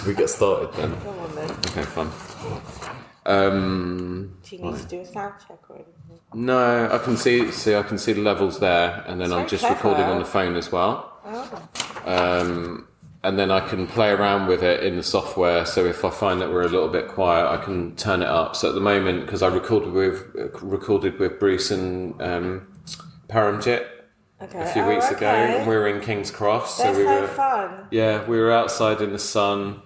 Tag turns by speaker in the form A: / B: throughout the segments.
A: we get started then?
B: Go on then.
A: Okay, fun.
B: Do you need to do a sound check or anything?
A: No, I can see I can see the levels there, and then I'm just recording on the phone as well.
B: Oh.
A: And then I can play around with it in the software. So if I find that we're a little bit quiet, I can turn it up. So at the moment, because I recorded with Bruce and Paramjit a few weeks ago, and we were in King's Cross.
B: They're
A: we were
B: fun.
A: Yeah, we were outside in the sun.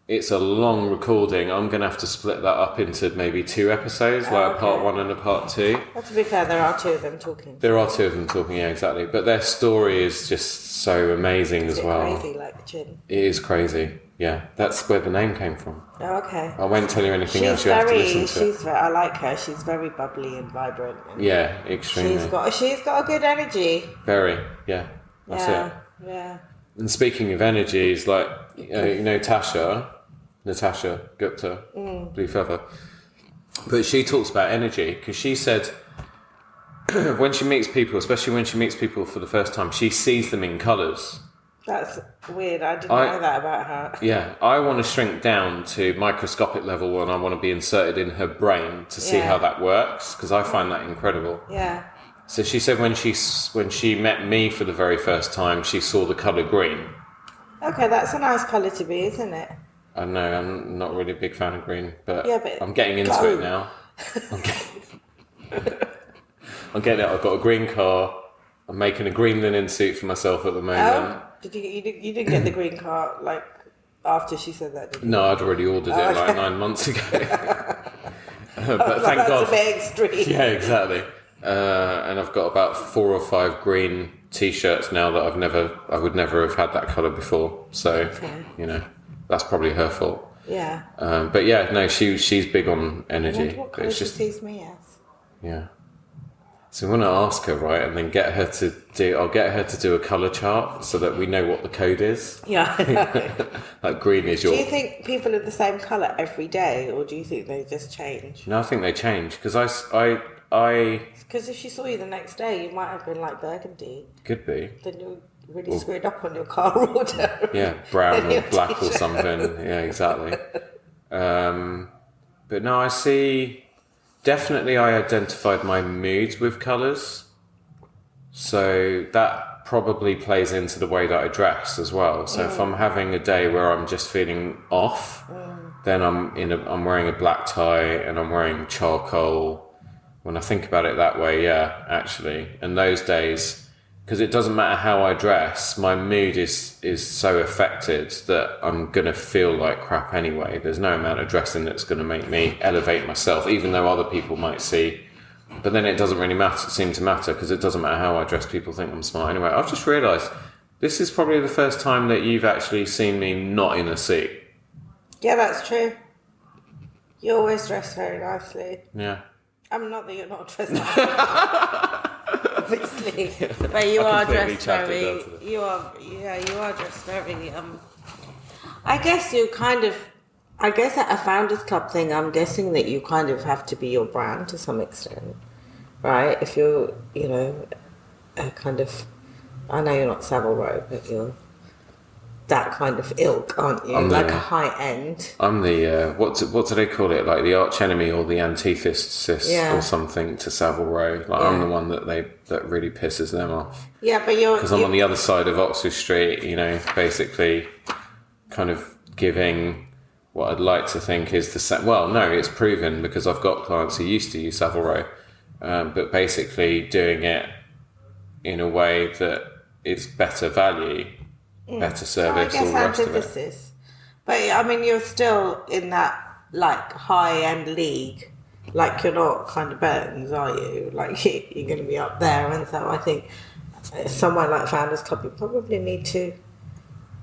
A: It's a long recording. I'm going to have to split that up into maybe 2 episodes, like a part 1 and a part 2.
B: Well, to be fair, there are 2 of them talking.
A: There are 2 of them talking, yeah, exactly. But their story is just so amazing as well.
B: Is it crazy, like the gin?
A: It is crazy, yeah. That's where the name came from.
B: Oh, okay.
A: I won't tell you anything else. You have to listen to it.
B: I like her. She's very bubbly and vibrant. And
A: yeah, extremely.
B: She's got a good energy.
A: Very, yeah. That's it.
B: Yeah.
A: And speaking of energies, like, you know Natasha Gupta, Blue Feather. But she talks about energy because she said when she meets people, especially when she meets people for the first time, she sees them in colours.
B: That's weird. I didn't know that about her.
A: Yeah, I want to shrink down to microscopic level and I want to be inserted in her brain to see how that works because I find that incredible.
B: Yeah.
A: So she said when she met me for the very first time, she saw the colour green. Okay,
B: that's a nice colour to be, isn't it?
A: I know, I'm not really a big fan of green, but
B: but
A: I'm getting into it now. I'm getting it. I've got a green car. I'm making a green linen suit for myself at the moment.
B: Did you didn't get the green car like after she said that, did you?
A: No, I'd already ordered it like 9 months ago. But thank God.
B: That's a bit extreme.
A: Yeah, exactly. And I've got about 4 or 5 green t-shirts now that I would never have had that colour before. So, you know, that's probably her fault.
B: Yeah.
A: But yeah, no, she's big on energy.
B: I wonder what colour she sees me as.
A: Yeah. So I want to ask her, right, and then I'll get her to do a colour chart so that we know what the code is.
B: Yeah.
A: Like green is your...
B: Do you think people are the same colour every day, or do you think they just change?
A: No, I think they change, because I...
B: Because if she saw you the next day, you might have been like burgundy.
A: Could be.
B: Then you're really screwed up on your car order.
A: Yeah, brown or black or something. Yeah, exactly. But no, I see... Definitely I identified my moods with colours. So that probably plays into the way that I dress as well. So if I'm having a day where I'm just feeling off, then I'm wearing a black tie and I'm wearing charcoal. When I think about it that way, yeah, actually. And those days, because it doesn't matter how I dress, my mood is so affected that I'm going to feel like crap anyway. There's no amount of dressing that's going to make me elevate myself, even though other people might see. But then it doesn't really seem to matter, because it doesn't matter how I dress. People think I'm smart anyway. I've just realised this is probably the first time that you've actually seen me not in a suit.
B: Yeah, that's true. You always dress very nicely.
A: Yeah.
B: I'm not that you're not dressed nicely. Obviously, but you are dressed very. You are dressed very. I guess at a founders club thing, I'm guessing that you kind of have to be your brand to some extent, right? If you're, a kind of, I know you're not Savile Row, but you're that kind of ilk, aren't you? Like a high end.
A: I'm the what do they call it? Like the arch enemy or the antithesis or something to Savile Row. Like I'm the one that really pisses them off. Yeah, but because I'm on the other side of Oxford Street. Basically, kind of giving what I'd like to think is the same. Well, no, it's proven because I've got clients who used to use Savile Row, but basically doing it in a way that is better value. Better service,
B: so I guess
A: all the rest
B: antithesis.
A: of it.
B: But I mean, you're still in that like high-end league. Like you're not kind of Burton's, are you? Like you're going to be up there, and so I think somewhere like Founders Club, you probably need to,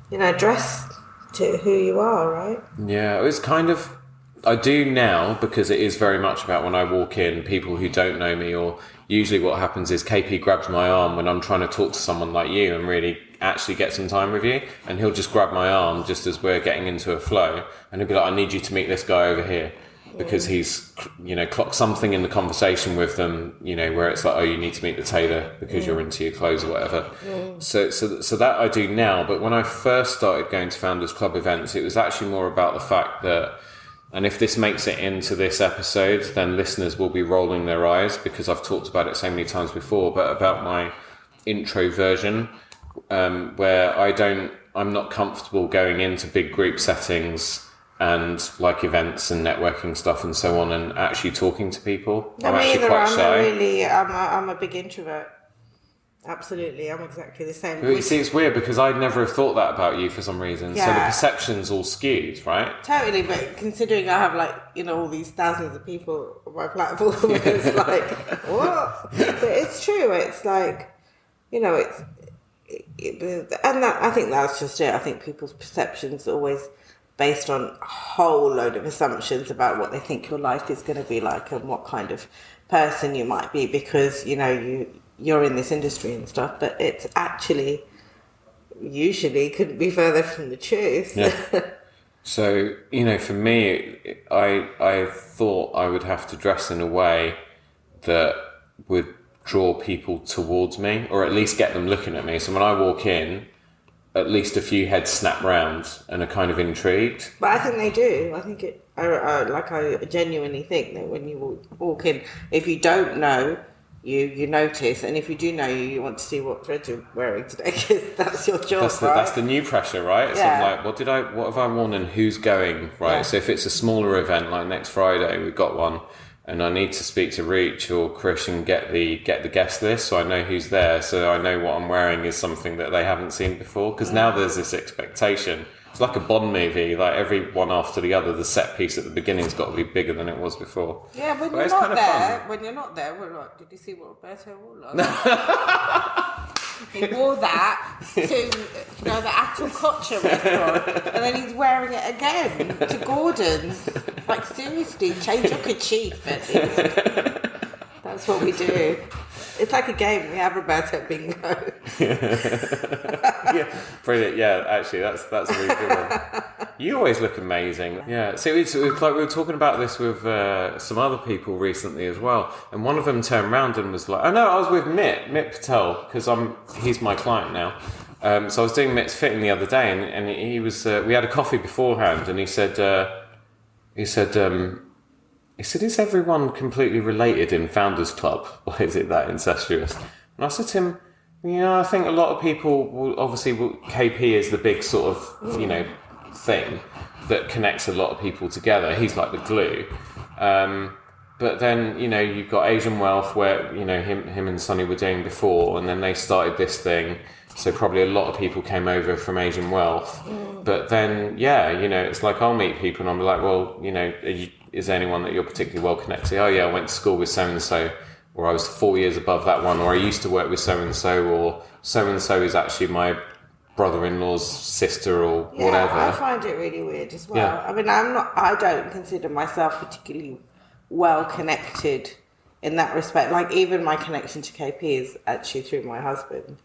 B: dress to who you are, right?
A: Yeah, it's kind of. I do now because it is very much about when I walk in, people who don't know me, or usually what happens is KP grabs my arm when I'm trying to talk to someone like you and really actually get some time with you, and he'll just grab my arm just as we're getting into a flow, and he'll be like, I need you to meet this guy over here. because he's, clocked something in the conversation with them, where it's like, oh, you need to meet the tailor because you're into your clothes or whatever. So that I do now. But when I first started going to Founders Club events, it was actually more about the fact that, and if this makes it into this episode, then listeners will be rolling their eyes because I've talked about it so many times before, but about my intro version, where I'm not comfortable going into big group settings and like events and networking stuff and so on and actually talking to people. I'm actually quite shy.
B: I'm a big introvert. Absolutely, I'm exactly the same.
A: But you see, it's weird because I'd never have thought that about you for some reason. Yeah. So the perception's all skewed, right?
B: Totally, but considering I have all these thousands of people on my platform, it's like, what? But it's true. It's like, and I think that's just it. I think people's perceptions are always based on a whole load of assumptions about what they think your life is going to be like and what kind of person you might be because, you're in this industry and stuff, but it's actually usually couldn't be further from the truth.
A: Yeah. So, for me, I thought I would have to dress in a way that would draw people towards me or at least get them looking at me. So when I walk in, at least a few heads snap round and are kind of intrigued.
B: But I think they do. I genuinely think that when you walk in, if you don't know, you notice, and if you do know you want to see what thread you're wearing today because that's your job.
A: That's the new pressure, right? So I'm like, what have I worn and who's going, right? Yeah. So if it's a smaller event like next Friday, we've got one, and I need to speak to Reach or Krish and get the guest list so I know who's there, so I know what I'm wearing is something that they haven't seen before, because now there's this expectation. It's like a Bond movie, like every one after the other, the set piece at the beginning's got to be bigger than it was before.
B: Yeah, when you're not there, we're like, did you see what Roberto wore last? He wore that to the Atulcocha restaurant, and then he's wearing it again to Gordon's. Like, seriously, change your kerchief at least. That's what we do. It's like a game. We have Roberto bingo.
A: Yeah, brilliant. Yeah, actually, that's a really good one. You always look amazing. Yeah. So it's like we were talking about this with some other people recently as well, and one of them turned around and was like, "Oh no, I was with Mitt Patel because he's my client now." So I was doing Mitt's fitting the other day, and he was. We had a coffee beforehand, and he said, is everyone completely related in Founders Club? Or is it that incestuous? And I said to him, I think a lot of people will KP is the big sort of, thing that connects a lot of people together. He's like the glue. But then, you've got Asian Wealth where, him and Sonny were doing before, and then they started this thing. So probably a lot of people came over from Asian Wealth. But then, it's like I'll meet people and I'm like, well, is there anyone that you're particularly well connected to? Oh yeah, I went to school with so-and-so, or I was 4 years above that one, or I used to work with so-and-so, or so-and-so is actually my brother-in-law's sister or whatever.
B: I find it really weird as well. Yeah. I mean, I don't consider myself particularly well connected in that respect. Like, even my connection to KP is actually through my husband.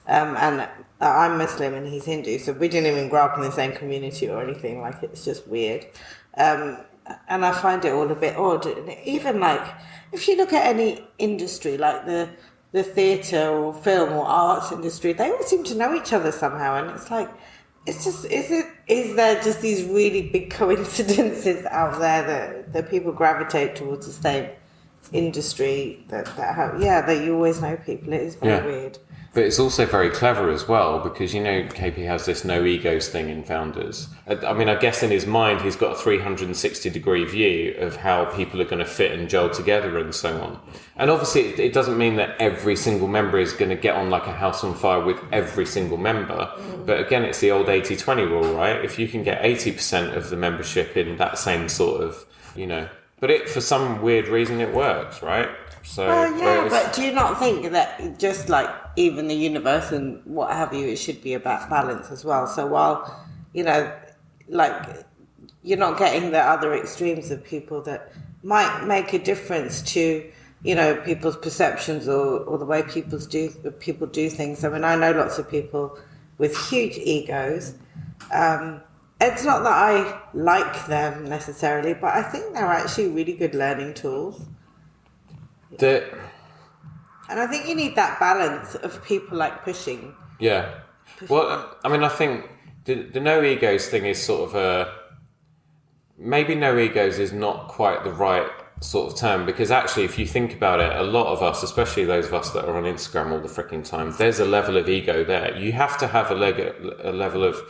B: And I'm Muslim and he's Hindu, so we didn't even grow up in the same community or anything. Like, it's just weird. And I find it all a bit odd. Even like, if you look at any industry, like the theatre or film or arts industry, they all seem to know each other somehow. And it's like, is there just these really big coincidences out there that people gravitate towards the same industry that you always know people? It is very weird.
A: But it's also very clever as well, because KP has this no egos thing in Founders. I mean, I guess in his mind he's got a 360-degree view of how people are going to fit and gel together and so on. And obviously it doesn't mean that every single member is going to get on like a house on fire with every single member. But again, it's the old 80-20 rule, right? If you can get 80% of the membership in that same sort of, but for some weird reason it works, right? So,
B: but do you not think that just like even the universe and what have you, it should be about balance as well? So while, like you're not getting the other extremes of people that might make a difference to, people's perceptions or the way people do things. I mean, I know lots of people with huge egos, it's not that I like them necessarily, but I think they're actually really good learning tools. And I think you need that balance of people like pushing.
A: Yeah. Well, I mean, I think the no egos thing is sort of maybe no egos is not quite the right sort of term, because actually if you think about it, a lot of us, especially those of us that are on Instagram all the freaking time, there's a level of ego there. You have to have a level of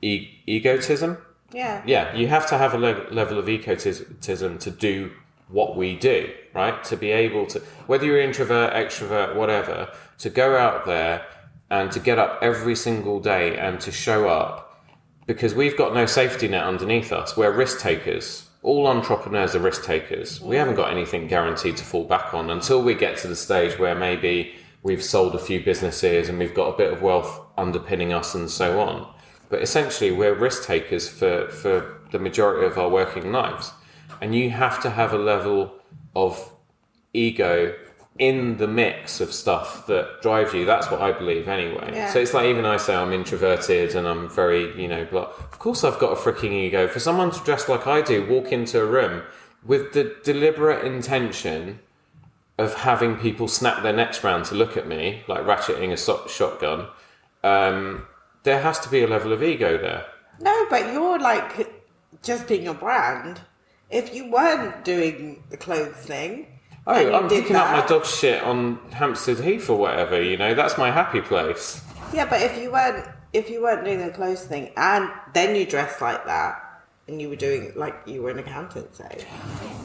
A: egotism. Yeah, you have to have a level of egotism to do what we do, right? To be able to, whether you're introvert, extrovert, whatever, to go out there and to get up every single day and to show up, because we've got no safety net underneath us. We're risk takers. All entrepreneurs are risk takers. We haven't got anything guaranteed to fall back on until we get to the stage where maybe we've sold a few businesses and we've got a bit of wealth underpinning us and so on. But essentially, we're risk takers for the majority of our working lives. And you have to have a level of ego in the mix of stuff that drives you. That's what I believe anyway.
B: Yeah.
A: So it's like, even I say I'm introverted and I'm very, of course I've got a freaking ego. For someone to dress like I do, walk into a room with the deliberate intention of having people snap their necks round to look at me, like ratcheting a shotgun, there has to be a level of ego there.
B: No, but you're like just being a brand. If you weren't doing the clothes thing,
A: I'm picking up my dog's shit on Hampstead Heath or whatever. That's my happy place.
B: Yeah, but if you weren't doing the clothes thing, and then you dressed like that, and you were doing like you were an accountant, say,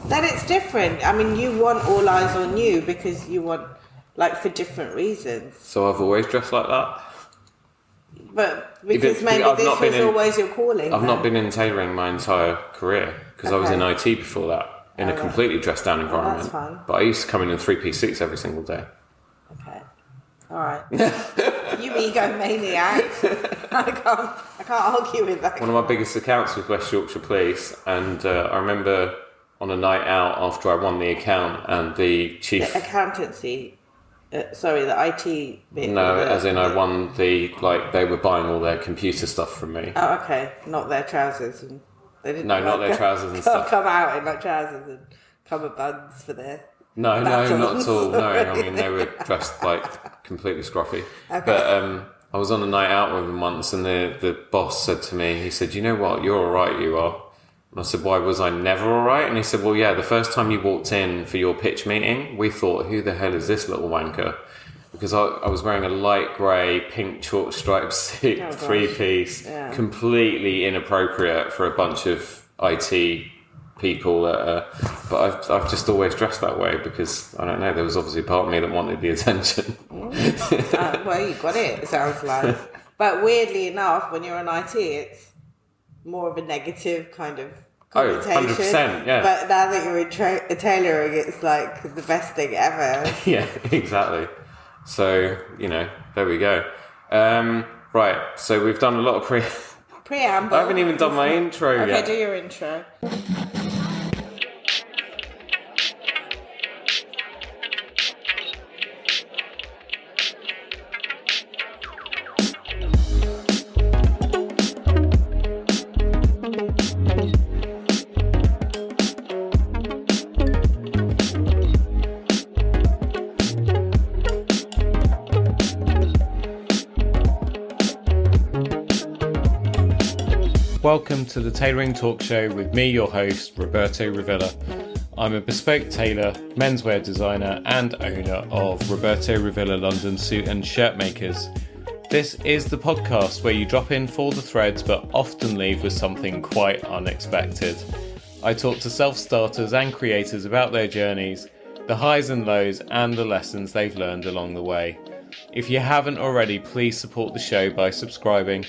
B: then it's different. I mean, you want all eyes on you because you want, like, for different reasons.
A: So I've always dressed like that.
B: But because maybe this was always your calling.
A: I've not been in tailoring my entire career, because I was in IT before that, in a completely dressed down environment.
B: That's fun.
A: But I used to come in 3-piece suits every single day.
B: Okay. All right. You egomaniac. I can't argue with that.
A: One of my biggest accounts was West Yorkshire Police, and I remember on a night out after I won the account, and the chief...
B: The accountancy... the IT bit.
A: No, as in I won they were buying all their computer stuff from me.
B: Oh, okay. Not their trousers. And they didn't.
A: No, not their trousers and stuff.
B: Come out in like trousers and cover buns for their.
A: No, not at all. No, I mean they were dressed like completely scruffy. Okay. But I was on a night out with them once, and the boss said to me, he said, "You know what? You're all right. You are." And I said, "Why was I never all right?" And he said, "Well, yeah, the first time you walked in for your pitch meeting, we thought, who the hell is this little wanker?" Because I was wearing a light grey, pink chalk striped suit, 3-piece, completely inappropriate for a bunch of IT people. But I've just always dressed that way because, I don't know, there was obviously a part of me that wanted the attention.
B: Well, you got it sounds like. But weirdly enough, when you're in IT, it's more of a negative kind of connotation.
A: 100%, yeah.
B: But now that you're in tailoring, it's like the best thing ever.
A: Yeah, exactly. So, there we go. Right, so we've done a lot of preamble. I haven't even done my intro yet.
B: Okay, do your intro.
A: Welcome to the Tailoring Talk Show with me, your host, Roberto Revilla. I'm a bespoke tailor, menswear designer, and owner of Roberto Revilla London Suit and Shirt Makers. This is the podcast where you drop in for the threads but often leave with something quite unexpected. I talk to self-starters and creators about their journeys, the highs and lows, and the lessons they've learned along the way. If you haven't already, please support the show by subscribing.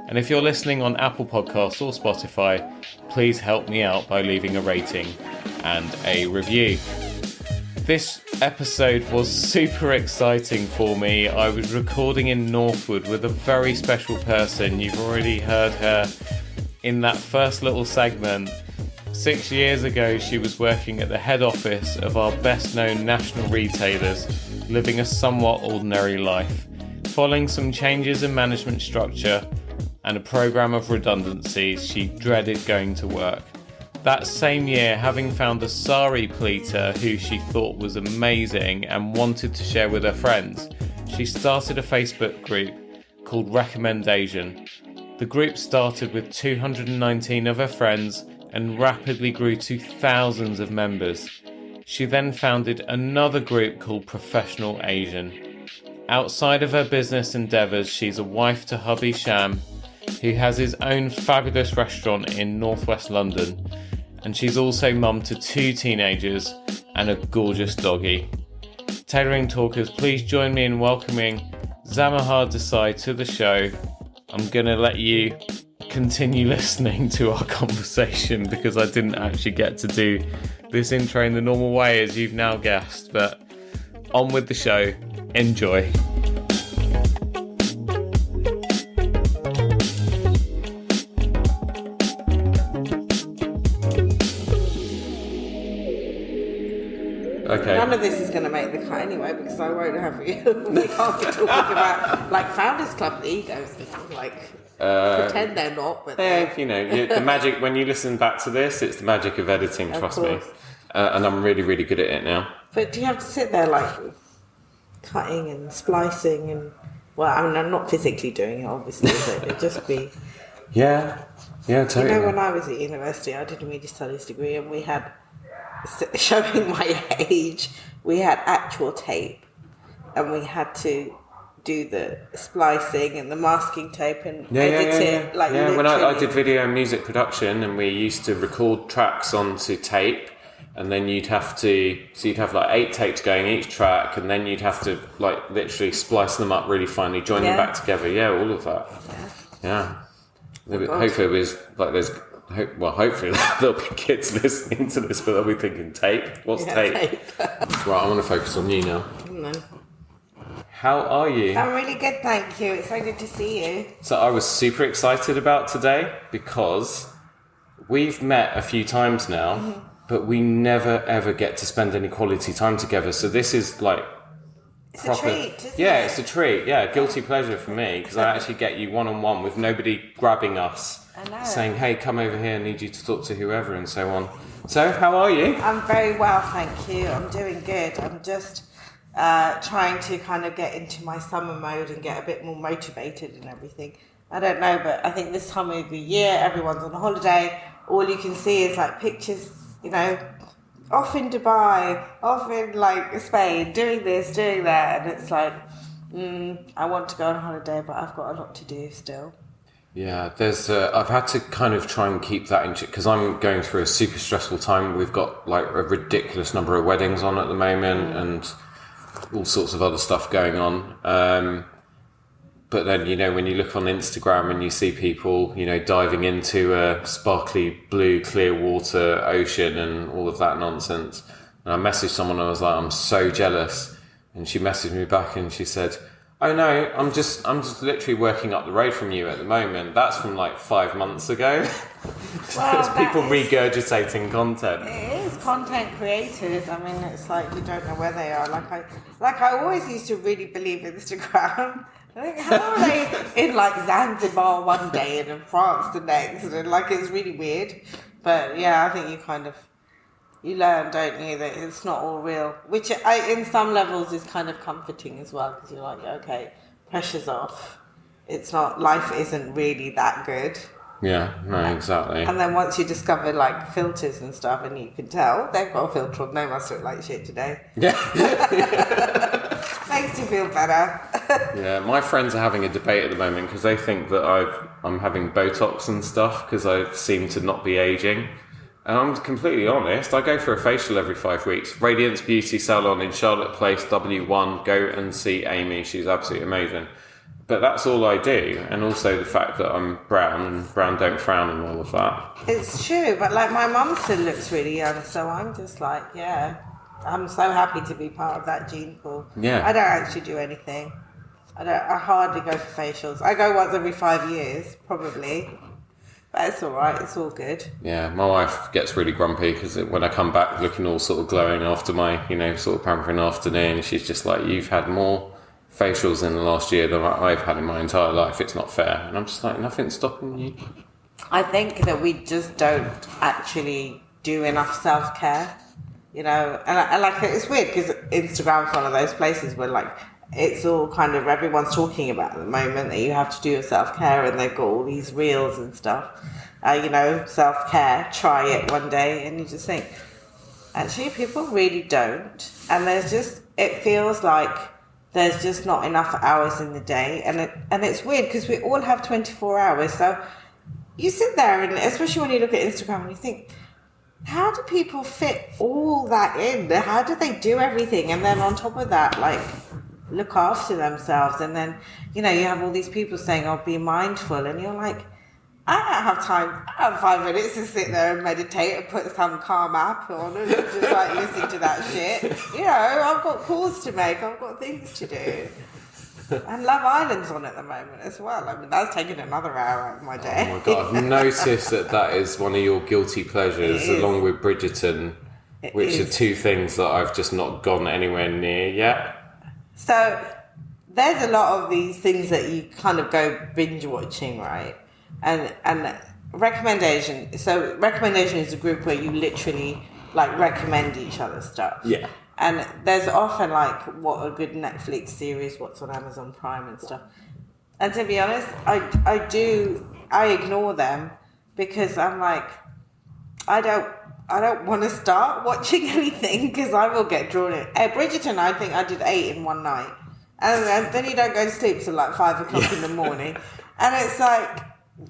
A: And if you're listening on Apple Podcasts or Spotify, please help me out by leaving a rating and a review. This episode was super exciting for me. I was recording in Northwood with a very special person. You've already heard her in that first little segment. 6 years ago, she was working at the head office of our best-known national retailers, living a somewhat ordinary life, following some changes in management structure, and a programme of redundancies, she dreaded going to work. That same year, having found a sari pleater who she thought was amazing and wanted to share with her friends, she started a Facebook group called RecommendAsian. The group started with 219 of her friends and rapidly grew to thousands of members. She then founded another group called Professional Asian. Outside of her business endeavours, she's a wife to hubby Sham, who has his own fabulous restaurant in northwest London, and she's also mum to 2 teenagers and a gorgeous doggy. Tailoring Talkers, please join me in welcoming Zamiha and Desai to the show. I'm going to let you continue listening to our conversation because I didn't actually get to do this intro in the normal way, as you've now guessed, but on with the show. Enjoy. Okay.
B: None of this is going to make the cut anyway because I won't have you. We can't be talking about like Founders Club egos and like pretend they're not. But
A: the magic when you listen back to this, it's the magic of editing. Trust me, and I'm really, really good at it now.
B: But do you have to sit there like cutting and splicing and I'm not physically doing it, obviously, but it'd just be.
A: Yeah, totally.
B: You know, when I was at university, I did a media studies degree, and we had. Showing my age, we had actual tape and we had to do the splicing and the masking tape and edit it. Like
A: when I did video and music production, and we used to record tracks onto tape, and then you'd have like 8 tapes going each track, and then you'd have to like literally splice them up really finely, join them back together. All of that. Hopefully it was like hopefully there'll be kids listening to this, but they'll be thinking, tape? What's tape? Right, I want to focus on you now. How are you?
B: I'm really good, thank you. It's so good to see you.
A: So I was super excited about today because we've met a few times now, but we never ever get to spend any quality time together. So this is like
B: a treat, isn't it?
A: It's a treat. Yeah, guilty pleasure for me because I actually get you one-on-one with nobody grabbing us. Saying, hey, come over here, I need you to talk to whoever, and so on. So, how are you?
B: I'm very well, thank you. I'm doing good. I'm just trying to kind of get into my summer mode and get a bit more motivated and everything. I don't know, but I think this time of the year, everyone's on holiday. All you can see is like pictures, off in Dubai, off in like Spain, doing this, doing that. And it's like, I want to go on holiday, but I've got a lot to do still.
A: Yeah, I've had to kind of try and keep that in check because I'm going through a super stressful time. We've got like a ridiculous number of weddings on at the moment and all sorts of other stuff going on. But then, when you look on Instagram and you see people, diving into a sparkly blue, clear water ocean and all of that nonsense. And I messaged someone and I was like, I'm so jealous. And she messaged me back and she said, oh no, I'm just literally working up the road from you at the moment. That's from like 5 months ago. It's people regurgitating content.
B: It is content creators. I mean, it's like you don't know where they are. Like I always used to really believe Instagram. I think, how are they in like Zanzibar one day and in France the next? And like it's really weird. But yeah, I think you learn, don't you, that it's not all real, which in some levels is kind of comforting as well, because you're like, okay, pressure's off. It's not, life isn't really that good.
A: Yeah, no, exactly.
B: And then once you discover like filters and stuff, and you can tell they've got a filter on, they must look like shit today.
A: Yeah.
B: Makes you feel better.
A: Yeah, my friends are having a debate at the moment because they think that I'm having Botox and stuff because I seem to not be aging. And I'm completely honest, I go for a facial every 5 weeks. Radiance Beauty Salon in Charlotte Place, W1. Go and see Amy. She's absolutely amazing. But that's all I do. And also the fact that I'm brown and brown don't frown and all of that.
B: It's true, but like my mum still looks really young. So I'm just like, yeah, I'm so happy to be part of that gene pool.
A: Yeah.
B: I don't actually do anything. I hardly go for facials. I go once every 5 years, probably. But it's all right. It's all good.
A: Yeah, my wife gets really grumpy because when I come back looking all sort of glowing after my, sort of pampering afternoon, she's just like, you've had more facials in the last year than I've had in my entire life. It's not fair. And I'm just like, nothing's stopping you.
B: I think that we just don't actually do enough self-care, you know, and like, it's weird because Instagram's one of those places where like it's all kind of, everyone's talking about at the moment that you have to do your self-care, and they've got all these reels and stuff, you know, self-care, try it one day, and you just think, actually people really don't, and it feels like there's just not enough hours in the day, and it's weird because we all have 24 hours, so you sit there, and especially when you look at Instagram and you think, how do people fit all that in? How do they do everything? And then on top of that, like, look after themselves. And then, you know, you have all these people saying, oh, be mindful. And you're like, I don't have time. I have 5 minutes to sit there and meditate and put some calm app on and just like listen to that shit. You know, I've got calls to make. I've got things to do. And Love Island's on at the moment as well. I mean, that's taking another hour out of my day.
A: Oh my God, I've noticed that is one of your guilty pleasures, along with Bridgerton, which are two things that I've just not gone anywhere near yet.
B: So there's a lot of these things that you kind of go binge watching, right? And RecommendAsian. So RecommendAsian is a group where you literally like recommend each other stuff.
A: Yeah.
B: And there's often like what a good Netflix series, what's on Amazon Prime and stuff. And to be honest, I ignore them because I'm like, I don't want to start watching anything because I will get drawn in. Bridgerton, I think I did 8 in one night. And then you don't go to sleep till like 5 o'clock in the morning. And it's like,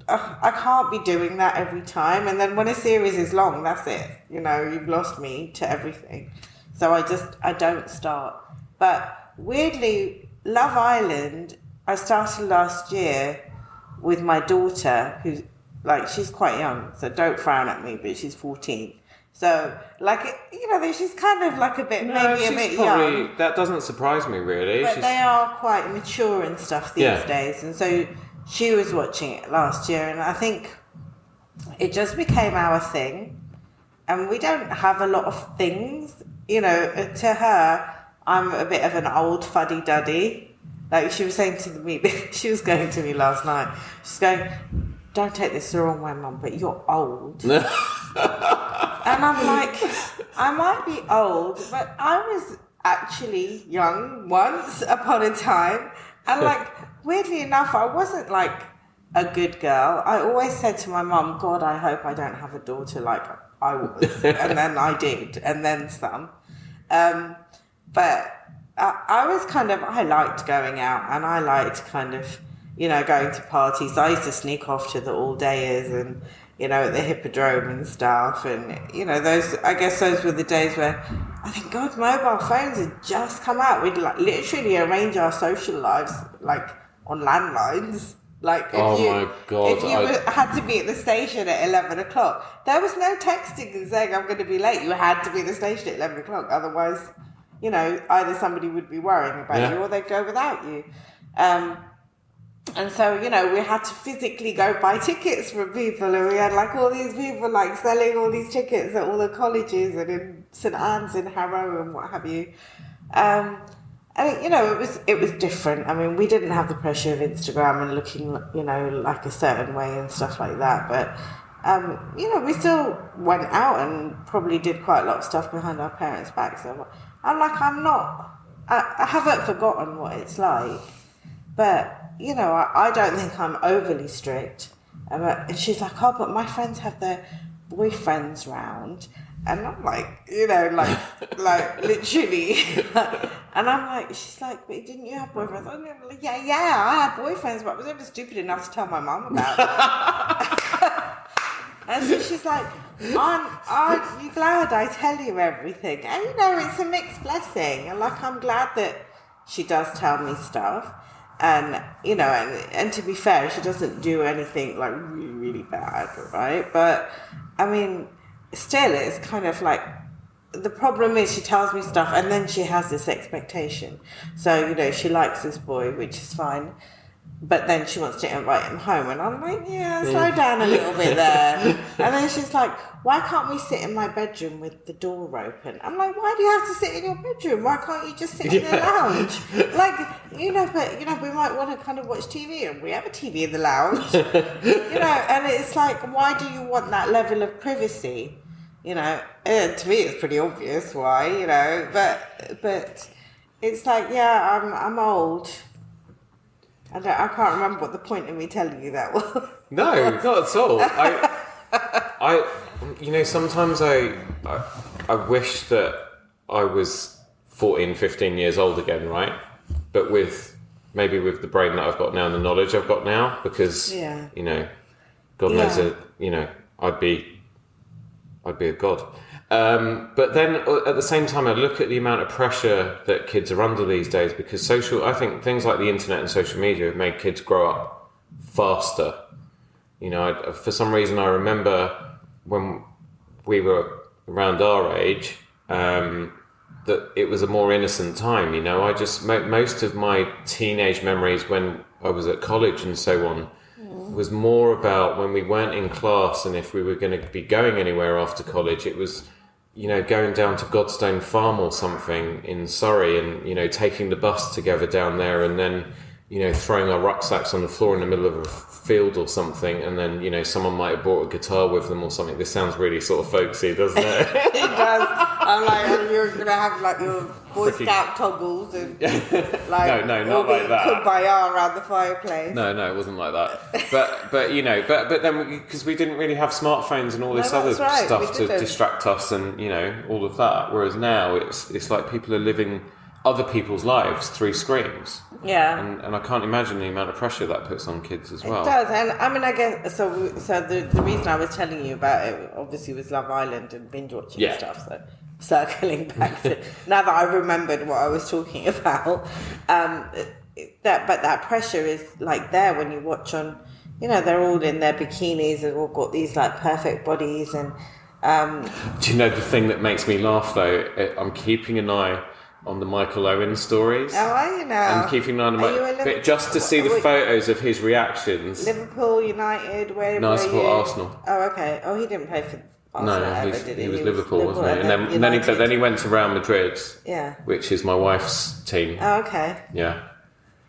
B: I can't be doing that every time. And then when a series is long, that's it. You know, you've lost me to everything. So I don't start. But weirdly, Love Island, I started last year with my daughter, who's like, she's quite young, so don't frown at me, but she's 14. So, like, you know, she's kind of like a bit young.
A: That doesn't surprise me, really.
B: But they are quite mature and stuff these days. And so she was watching it last year, and I think it just became our thing. And we don't have a lot of things. You know, to her, I'm a bit of an old fuddy-duddy. Like, she was saying to me, she was going to me last night, she's going, don't take this the wrong way, Mum, but you're old. And I'm like, I might be old, but I was actually young once upon a time. And like, weirdly enough, I wasn't like a good girl. I always said to my mum, God, I hope I don't have a daughter like I was. And then I did, and then some. But I was kind of, I liked going out, and I liked kind of, you know, going to parties. I used to sneak off to the all-dayers and, you know, at the Hippodrome and stuff. And, you know, I guess those were the days where I think, God, mobile phones had just come out. We'd like literally arrange our social lives like on landlines. Like, if you had to be at the station at 11 o'clock, there was no texting and saying, I'm going to be late. You had to be at the station at 11 o'clock. Otherwise, you know, either somebody would be worrying about you or they'd go without you. And so, you know, we had to physically go buy tickets from people. And we had like all these people like selling all these tickets at all the colleges and in St. Anne's in Harrow and what have you. And, you know, it was different. I mean, we didn't have the pressure of Instagram and looking, you know, like a certain way and stuff like that. But, you know, we still went out and probably did quite a lot of stuff behind our parents' backs. So I'm like, I haven't forgotten what it's like. But, you know, I don't think I'm overly strict. And she's like, oh, but my friends have their boyfriends round. And I'm like, you know, like literally. And I'm like, she's like, but didn't you have boyfriends? I'm like, yeah, I had boyfriends, but I was only stupid enough to tell my mum about it. And so she's like, aren't you glad I tell you everything? And, you know, it's a mixed blessing. And, like, I'm glad that she does tell me stuff. And, you know, and to be fair, she doesn't do anything, like, really, really bad, right? But, I mean, still, it's kind of like, the problem is she tells me stuff and then she has this expectation. So, you know, she likes this boy, which is fine. but then she wants to invite him home, and I'm like, yeah, slow down a little bit there. And then she's like, why can't we sit in my bedroom with the door open? I'm like, why do you have to sit in your bedroom? Why can't you just sit in the lounge? Like, but we might want to kind of watch TV, and we have a TV in the lounge, and it's like, why do you want that level of privacy? To me it's pretty obvious why, but it's like, yeah, I'm old. I can't remember what the point of me telling you that was.
A: No, not at all. Sometimes I wish that I was 14, 15 years old again, right? But with the brain that I've got now and the knowledge I've got now, because, God knows I'd be a god. But then at the same time, I look at the amount of pressure that kids are under these days, because I think things like the internet and social media have made kids grow up faster. For some reason, I remember when we were around our age, that it was a more innocent time. I just, most of my teenage memories when I was at college and so on, was more about when we weren't in class, and if we were going to be going anywhere after college, it was, going down to Godstone Farm or something in Surrey, and, taking the bus together down there, and then, throwing our rucksacks on the floor in the middle of a field or something, and then, someone might have brought a guitar with them or something. This sounds really sort of folksy, doesn't it?
B: It does. I'm like, you're going to have like your Boy Scout toggles and like
A: no, not like that.
B: Kumbaya around the fireplace.
A: No, it wasn't like that. But then because we didn't really have smartphones and all this other stuff to distract us, and all of that. Whereas now it's like people are living other people's lives through screens.
B: Yeah.
A: And I can't imagine the amount of pressure that puts on kids as well.
B: It does. And I mean, I guess, so the reason I was telling you about it obviously was Love Island and binge watching and stuff. So circling back to, now that I remembered what I was talking about, that pressure is like there when you watch on, they're all in their bikinis and all got these like perfect bodies. And
A: do you know the thing that makes me laugh though? I'm keeping an eye on the Michael Owen stories.
B: Oh, are you now?
A: I'm keeping an eye on but just to see the photos of his reactions.
B: Liverpool, United, where
A: no, I
B: were
A: support
B: you?
A: Arsenal.
B: Oh, okay. Oh, he didn't play for Arsenal ever, did he?
A: He was Liverpool, wasn't he? And then he went to Real Madrid, which is my wife's team.
B: Oh, okay.
A: Yeah.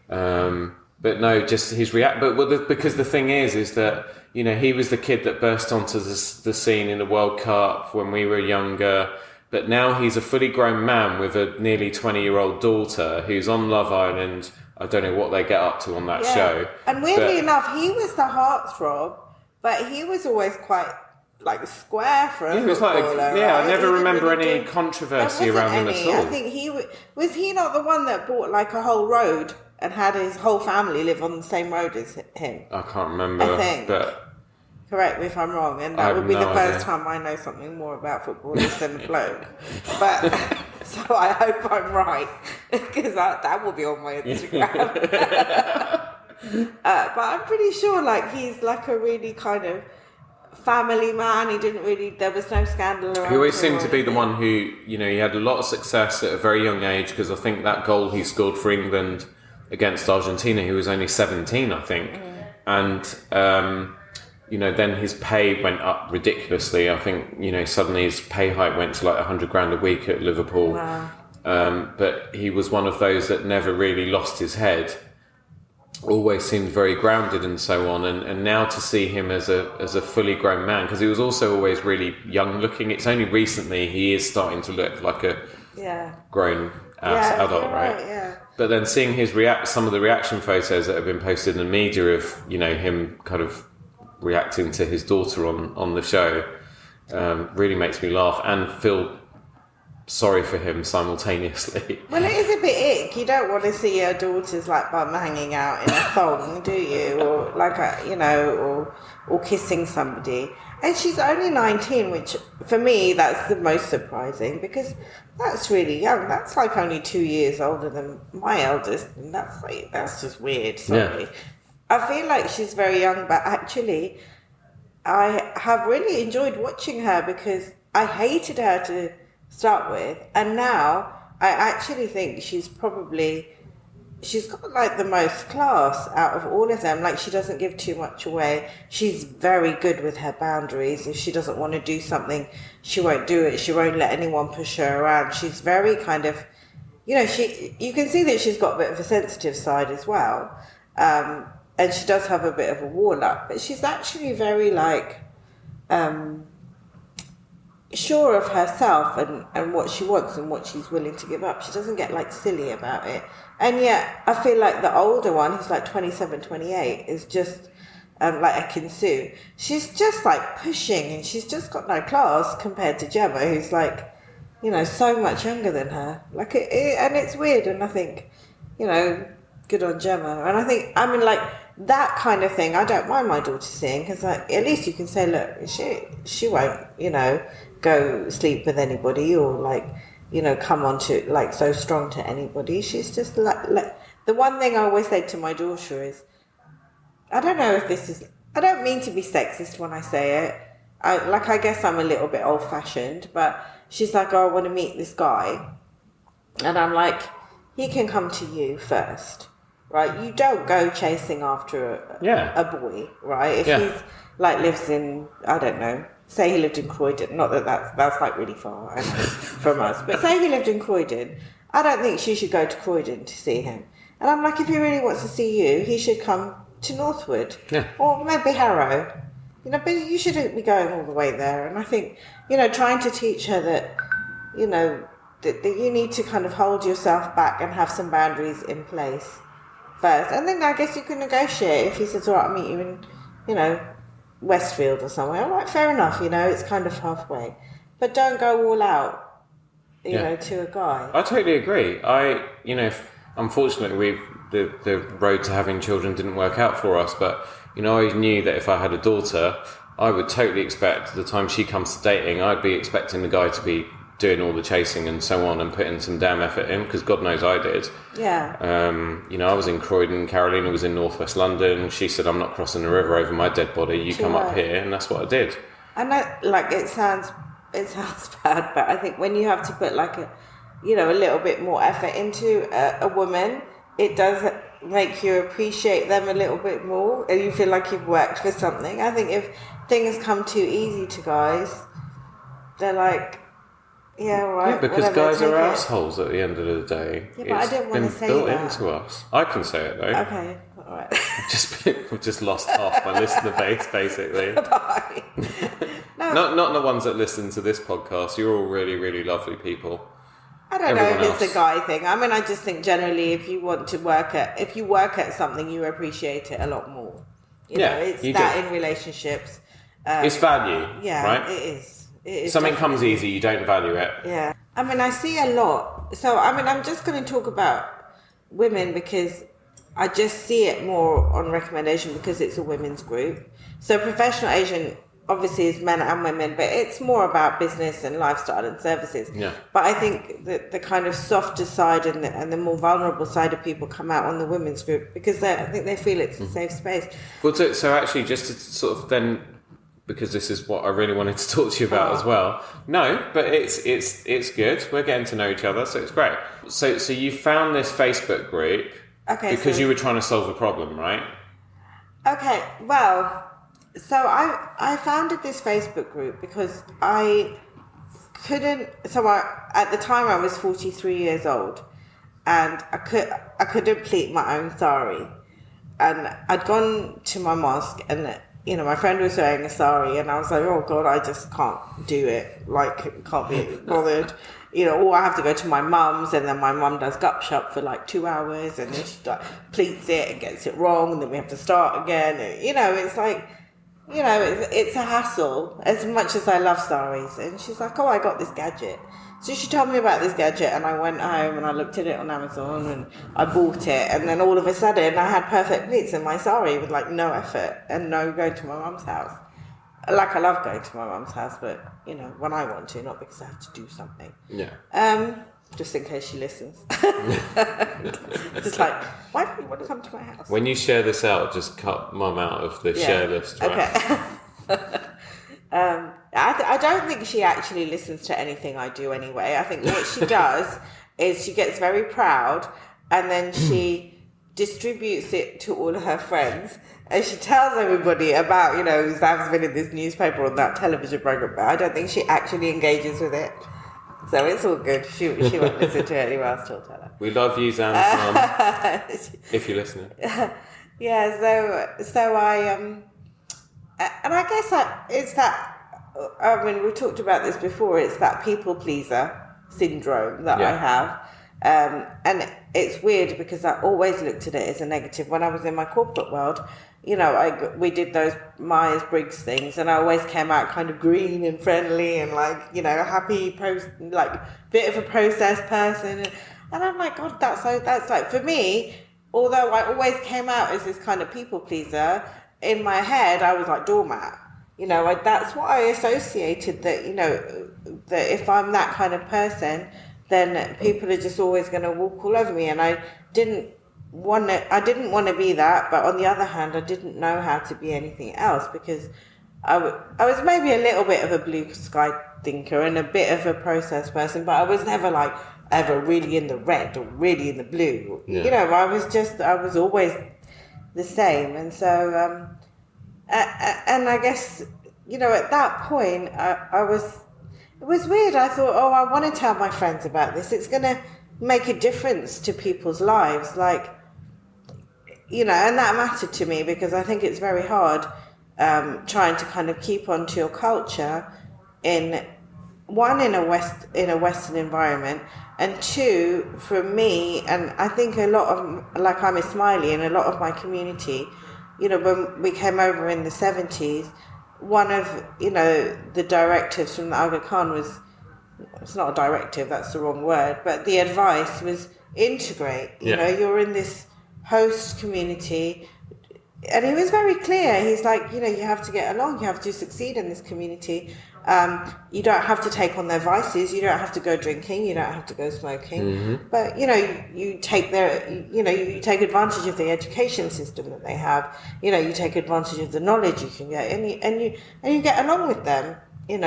A: But no, just his because the thing is that, he was the kid that burst onto the scene in the World Cup when we were younger. But now he's a fully grown man with a nearly 20-year-old daughter who's on Love Island. I don't know what they get up to on that show.
B: And weirdly enough, he was the heartthrob, but he was always quite like square for a footballer.
A: I never remember any controversy around him at all.
B: I think was he not the one that bought like a whole road and had his whole family live on the same road as him?
A: I can't remember.
B: I think.
A: But
B: correct me if I'm wrong, and that would be the first time I know something more about footballers than the bloke. But so I hope I'm right, because that will be on my Instagram. But I'm pretty sure like he's like a really kind of family man. There was no scandal around him.
A: He always seemed to be the one who, he had a lot of success at a very young age, because I think that goal he scored for England against Argentina, he was only 17, I think. And then his pay went up ridiculously. I think, suddenly his pay hike went to like 100 grand a week at Liverpool.
B: Wow.
A: But he was one of those that never really lost his head. Always seemed very grounded and so on. And now to see him as a fully grown man, because he was also always really young looking. It's only recently he is starting to look like a grown adult, right? Yeah. But then seeing some of the reaction photos that have been posted in the media of, him kind of reacting to his daughter on the show really makes me laugh and feel sorry for him simultaneously.
B: Well, it is a bit ick. You don't want to see your daughter's like bum hanging out in a thong, do you? Or like or kissing somebody. And she's only 19, which for me that's the most surprising, because that's really young. That's like only 2 years older than my eldest, and that's just weird. Sorry. Yeah. I feel like she's very young, but actually I have really enjoyed watching her, because I hated her to start with, and now I actually think she's probably she's got like the most class out of all of them. Like, she doesn't give too much away. She's very good with her boundaries. If she doesn't want to do something, she won't do it. She won't let anyone push her around. She's very kind of, you can see that she's got a bit of a sensitive side as well. And she does have a bit of a wall up, but she's actually very like, sure of herself and what she wants and what she's willing to give up. She doesn't get like silly about it. And yet I feel like the older one, who's like 27, 28, is just like a Kinsu. She's just like pushing, and she's just got no class compared to Gemma, who's like, so much younger than her. Like and it's weird, and I think, good on Gemma. And I think, like that kind of thing, I don't mind my daughter seeing, because like, at least you can say, look, she won't, go sleep with anybody, or like, come on to like so strong to anybody. She's just like the one thing I always say to my daughter is, I don't know if this is, I don't mean to be sexist when I say it. I guess I'm a little bit old fashioned, but she's like, oh, I want to meet this guy. And I'm like, he can come to you first, right? You don't go chasing after a boy, right? If he's like lives in, I don't know, say he lived in Croydon, not that that's like really far from us, but say he lived in Croydon, I don't think she should go to Croydon to see him. And I'm like, if he really wants to see you, he should come to Northwood, or maybe Harrow, but you shouldn't be going all the way there. And I think, trying to teach her that, that you need to kind of hold yourself back and have some boundaries in place first. And then I guess you can negotiate. If he says, all right, I'll meet you in, Westfield or somewhere, all right, fair enough, it's kind of halfway. But don't go all out, to a guy.
A: I totally agree. Unfortunately, the road to having children didn't work out for us, but, I knew that if I had a daughter, I would totally expect the time she comes to dating, I'd be expecting the guy to be doing all the chasing and so on and putting some damn effort in, because God knows I did.
B: Yeah.
A: I was in Croydon, Carolina was in northwest London. She said, I'm not crossing the river over my dead body, you come up here, and that's what I did.
B: And that, like, it sounds bad, but I think when you have to put like a little bit more effort into a woman, it does make you appreciate them a little bit more, and you feel like you've worked for something. I think if things come too easy to guys, they're like, yeah, right.
A: Yeah, because guys are assholes at the end of the day.
B: Yeah, but I didn't want to say that.
A: It's built into us. I can say it though.
B: Okay, all right.
A: We've just lost half my listener base, basically.
B: Bye. No.
A: Not the ones that listen to this podcast. You're all really, really lovely people.
B: I don't know if it's a guy thing. I mean, I just think generally, if you work at something, you appreciate it a lot more. It's that in relationships.
A: It's value.
B: Yeah,
A: right?
B: It is.
A: Something comes easy, you don't value it.
B: Yeah. I mean, I see a lot. So, I mean, I'm just going to talk about women because I just see it more on recommendation because it's a women's group. So, Professional Asian obviously is men and women, but it's more about business and lifestyle and services.
A: Yeah.
B: But I think that the kind of softer side and the more vulnerable side of people come out on the women's group because I think they feel it's a safe space.
A: Well, so actually, just to sort of then, because this is what I really wanted to talk to you about as well. No, but it's good. We're getting to know each other, so it's great. So you found this Facebook group because you were trying to solve a problem, right? Okay,
B: well, so I founded this Facebook group because I couldn't. So at the time I was 43 years old, and I couldn't pleat my own sari, and I'd gone to my mosque and. My friend was wearing a sari and I was like, oh God, I just can't do it. Like, can't be bothered. Or I have to go to my mum's and then my mum does gup shop for like 2 hours and then she pleats it and gets it wrong and then we have to start again. And, it's like, it's a hassle as much as I love saris. And she's like, oh, I got this gadget. So she told me about this gadget and I went home and I looked at it on Amazon and I bought it, and then all of a sudden I had perfect pleats in my sari with like no effort and no going to my mum's house. Like, I love going to my mum's house, but when I want to, not because I have to do something.
A: Yeah.
B: Just in case she listens. Just like, why don't you want to come to my house?
A: When you share this out, just cut mum out of the share list, right?
B: Okay. I don't think she actually listens to anything I do anyway. I think what she does is she gets very proud and then she distributes it to all of her friends, and she tells everybody about, Zav's been in this newspaper or that television program, but I don't think she actually engages with it. So it's all good. She won't listen to it anyway. I'll still tell her.
A: We love you, Zam's mum, if you're listening.
B: Yeah, so I and I guess it's that. I mean, we talked about this before. It's that people pleaser syndrome that I have, and it's weird because I always looked at it as a negative. When I was in my corporate world, we did those Myers-Briggs things, and I always came out kind of green and friendly and happy, bit of a process person, and I'm like, God, that's like for me. Although I always came out as this kind of people pleaser, in my head I was like doormat. That's what I associated that if I'm that kind of person, then people are just always going to walk all over me, and I didn't want to be that, but on the other hand, I didn't know how to be anything else because I was maybe a little bit of a blue sky thinker and a bit of a process person, but I was never ever really in the red or really in the blue. I was always the same, and so and I guess at that point it was weird. I thought, I want to tell my friends about this. It's going to make a difference to people's lives, and that mattered to me because I think it's very hard trying to kind of keep on to your culture in a Western environment, and two, for me, and I think a lot of, I'm a Smiley, and a lot of my community, when we came over in the 70s, one of, the directives from the Aga Khan was, it's not a directive, that's the wrong word, but the advice was integrate. You're in this host community, and he was very clear. He's like, you have to get along, you have to succeed in this community. You don't have to take on their vices, you don't have to go drinking, you don't have to go smoking, but you take you take advantage of the education system that they have. You take advantage of the knowledge you can get, and you get along with them. And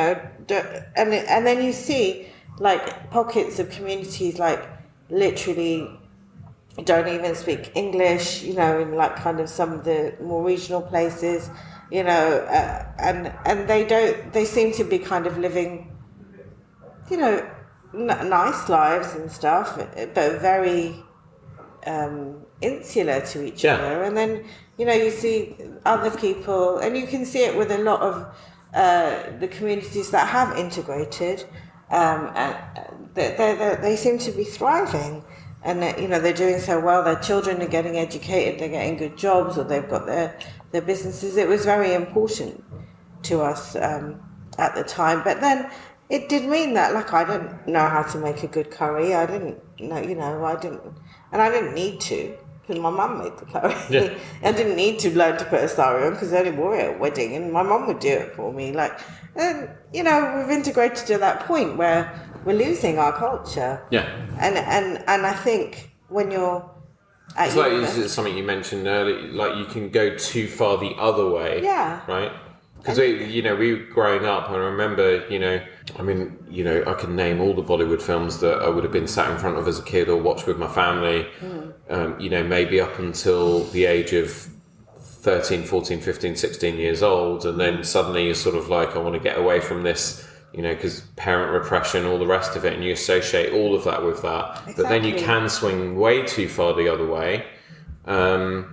B: then you see pockets of communities literally don't even speak English, in kind of some of the more regional places, and they seem to be kind of living, nice lives and stuff, but very insular to each other. And then, you see other people, and you can see it with a lot of the communities that have integrated, and they seem to be thriving. And they're doing so well. Their children are getting educated. They're getting good jobs, or they've got their businesses. It was very important to us at the time. But then it did mean that, I didn't know how to make a good curry. I didn't know, I didn't need to, because my mum made the curry. Yeah. I didn't need to learn to put a sari on because I only wore it at a wedding, and my mum would do it for me. And we've integrated to that point where we're losing our culture. Yeah. And I think when you're at
A: it's something you mentioned earlier, you can go too far the other way. Yeah. Right? Because we were growing up, and I remember, I can name all the Bollywood films that I would have been sat in front of as a kid or watched with my family, maybe up until the age of 13, 14, 15, 16 years old, and then suddenly you're sort of I want to get away from this, because parent repression, all the rest of it, and you associate all of that with that. Exactly. But then you can swing way too far the other way, and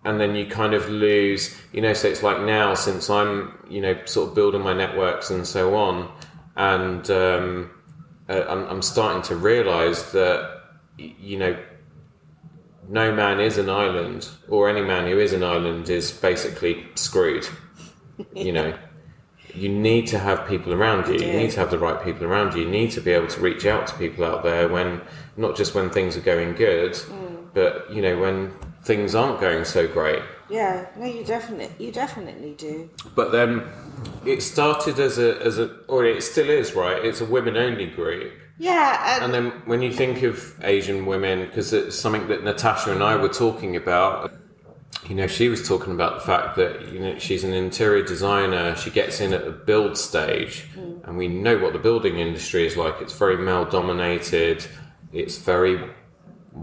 A: then you kind of lose, so it's now, since I'm, sort of building my networks and so on, and I'm starting to realise that, no man is an island, or any man who is an island is basically screwed, You need to have people around you. You need to have the right people around you. You need to be able to reach out to people out there not just when things are going good, but when things aren't going so great.
B: Yeah, no, you definitely do.
A: But then it started as a, or it still is, right? It's a women-only group.
B: Yeah.
A: And then when you think of Asian women, because it's something that Natasha and I were talking about. She was talking about the fact that, she's an interior designer. She gets in at the build stage, and we know what the building industry is like. It's very male dominated. It's very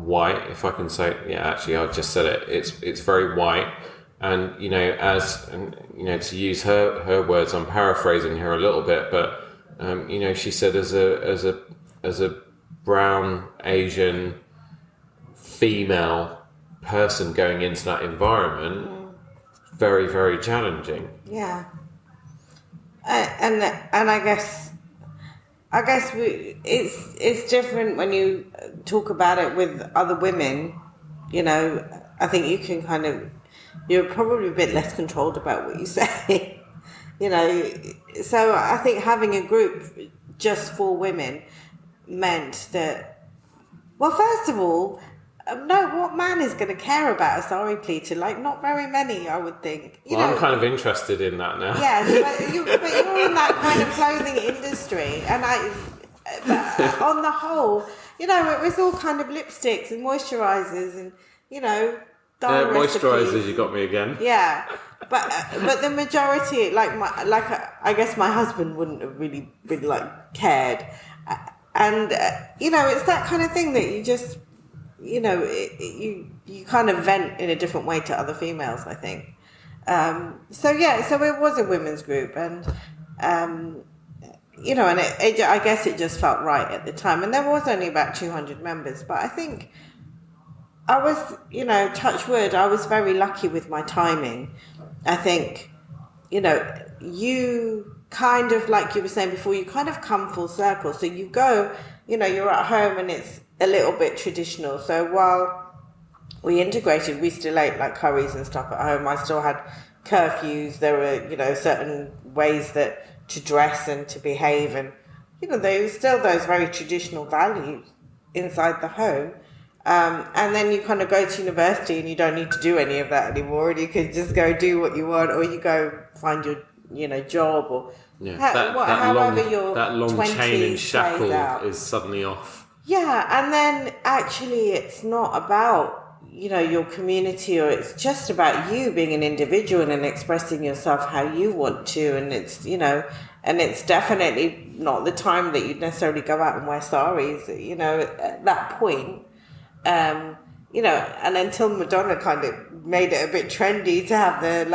A: white, if I can say. Yeah, actually, I just said it. It's very white, and to use her words, I'm paraphrasing her a little bit, but she said as a brown Asian female person going into that environment, very, very challenging.
B: Yeah, and I guess it's different when you talk about it with other women. I think you can you're probably a bit less controlled about what you say. So I think having a group just for women meant that, well, first of all, no, what man is going to care about a sari pleater? Like, not very many, I would think.
A: I'm kind of interested in that now.
B: Yeah, but you're in that kind of clothing industry, and but on the whole, it was all kind of lipsticks and moisturisers and,
A: moisturisers, you got me again.
B: Yeah, but the majority, I guess my husband wouldn't have really been cared, and it's that kind of thing that you just. You kind of vent in a different way to other females, I think. So it was a women's group, and and I guess it just felt right at the time. And there was only about 200 members, but I think I was, touch wood, I was very lucky with my timing. I think, you kind of, like you were saying before, you kind of come full circle. So you go, you're at home and it's a little bit traditional. So while we integrated, we still ate curries and stuff at home. I still had curfews. There were, certain ways to dress and to behave. And, there was still those very traditional values inside the home. And then you kind of go to university and you don't need to do any of that anymore. And you can just go do what you want, or you go find your, job, or however your
A: that long
B: 20s
A: chain and shackle
B: out.
A: Is suddenly off.
B: Yeah, and then actually it's not about, your community, or it's just about you being an individual and expressing yourself how you want to. And it's, and it's definitely not the time that you'd necessarily go out and wear saris, at that point. And until Madonna kind of made it a bit trendy to have the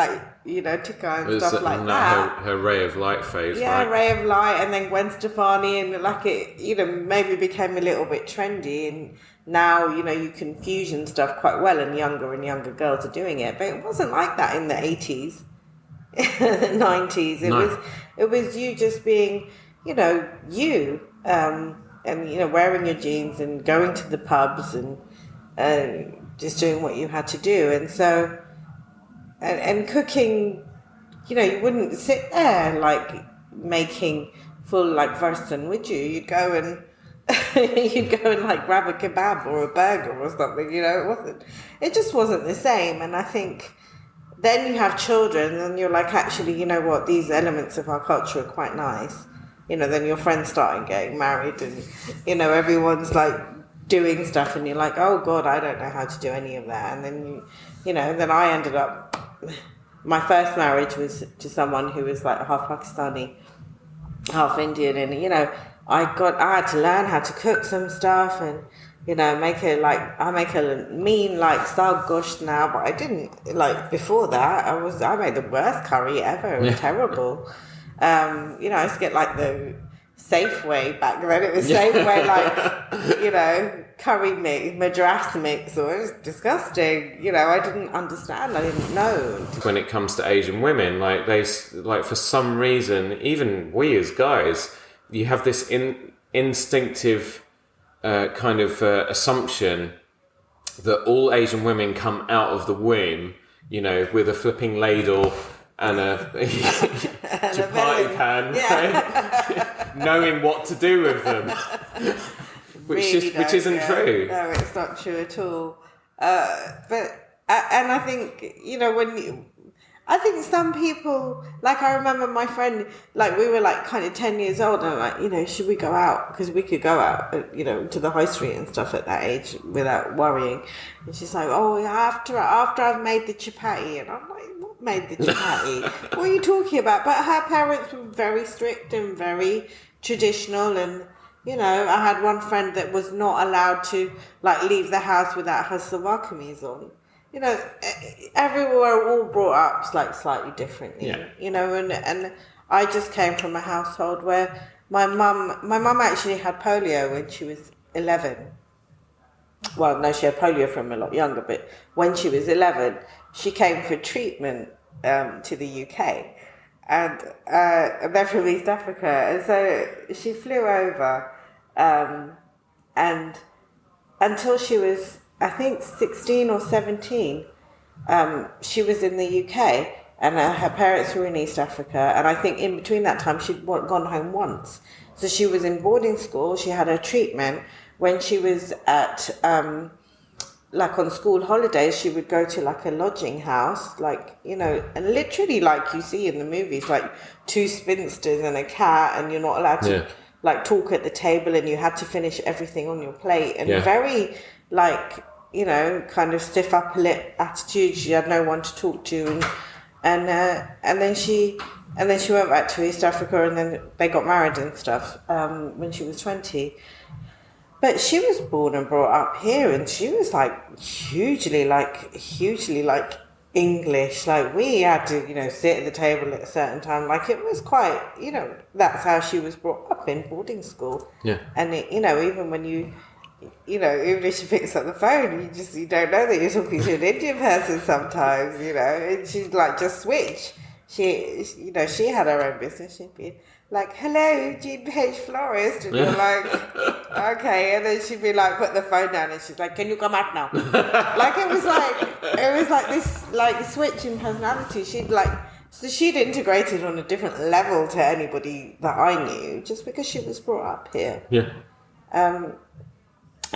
B: tikka and stuff like that.
A: Her ray of light phase,
B: yeah,
A: right?
B: Ray of Light, and then Gwen Stefani, and it, maybe became a little bit trendy, and now, you can fusion stuff quite well, and younger girls are doing it, but it wasn't like that in the 80s, the 90s. It was you just being, you, and, wearing your jeans and going to the pubs and just doing what you had to do. And so, and cooking, you wouldn't sit there making full Wursten, would you? You'd go and grab a kebab or a burger or something. It just wasn't the same. And I think then you have children and you're actually, what, these elements of our culture are quite nice. Then your friends start getting married and, everyone's doing stuff and you're oh God, I don't know how to do any of that. And then, then I ended up, my first marriage was to someone who was half Pakistani, half Indian. And, I had to learn how to cook some stuff and, make it I make a mean sag gosht now, but I didn't before that. I made the worst curry ever. It was terrible. I used to get the Safeway back then. It was Safeway curry mix, madras mix, or it was disgusting. I didn't understand. I didn't know.
A: When it comes to Asian women, they for some reason, even we as guys, you have this instinctive kind of assumption that all Asian women come out of the womb, with a flipping ladle and a chapati pan, right? Knowing what to do with them, which isn't true.
B: No, it's not true at all. And I think I think some people, I remember my friend, we were kind of 10 years old, and I'm should we go out? Because we could go out, to the high street and stuff at that age without worrying. And she's after I've made the chapati. And I'm what made the chapati? What are you talking about? But her parents were very strict and very traditional, and, You know, I had one friend that was not allowed to like leave the house without her salwar kameez on. You know, everywhere all brought up like slightly differently.
A: Yeah.
B: You know, and I just came from a household where my mum actually had polio when she was 11. Well, no, she had polio from a lot younger, but when she was 11, she came for treatment to the UK. And they're from East Africa. And so she flew over and until she was, I think, 16 or 17, she was in the UK and her parents were in East Africa. And I think in between that time, she'd gone home once. So she was in boarding school. She had her treatment. When she was at... like on school holidays, she would go to like a lodging house, like, you know, and literally like you see in the movies, like 2 spinsters and a cat, and you're not allowed to like talk at the table, and you had to finish everything on your plate, and very like, you know, kind of stiff upper lip attitude. She had no one to talk to, and then she went back to East Africa, and then they got married and stuff when she was 20. But she was born and brought up here, and she was hugely English. Like, we had to, you know, sit at the table at a certain time. Like, it was quite, you know, that's how she was brought up in boarding school.
A: Yeah.
B: And it, you know, even when you know, even if she picks up the phone, you don't know that you're talking to an Indian person sometimes, you know, and she'd like just switch. She had her own business. She'd be like, "Hello, Jean Page Florist," and you're like, "Okay," and then she'd be like, put the phone down, and she's like, "Can you come out now?" Like it was like this like switch in personality. She'd integrated on a different level to anybody that I knew, just because she was brought up here.
A: Yeah.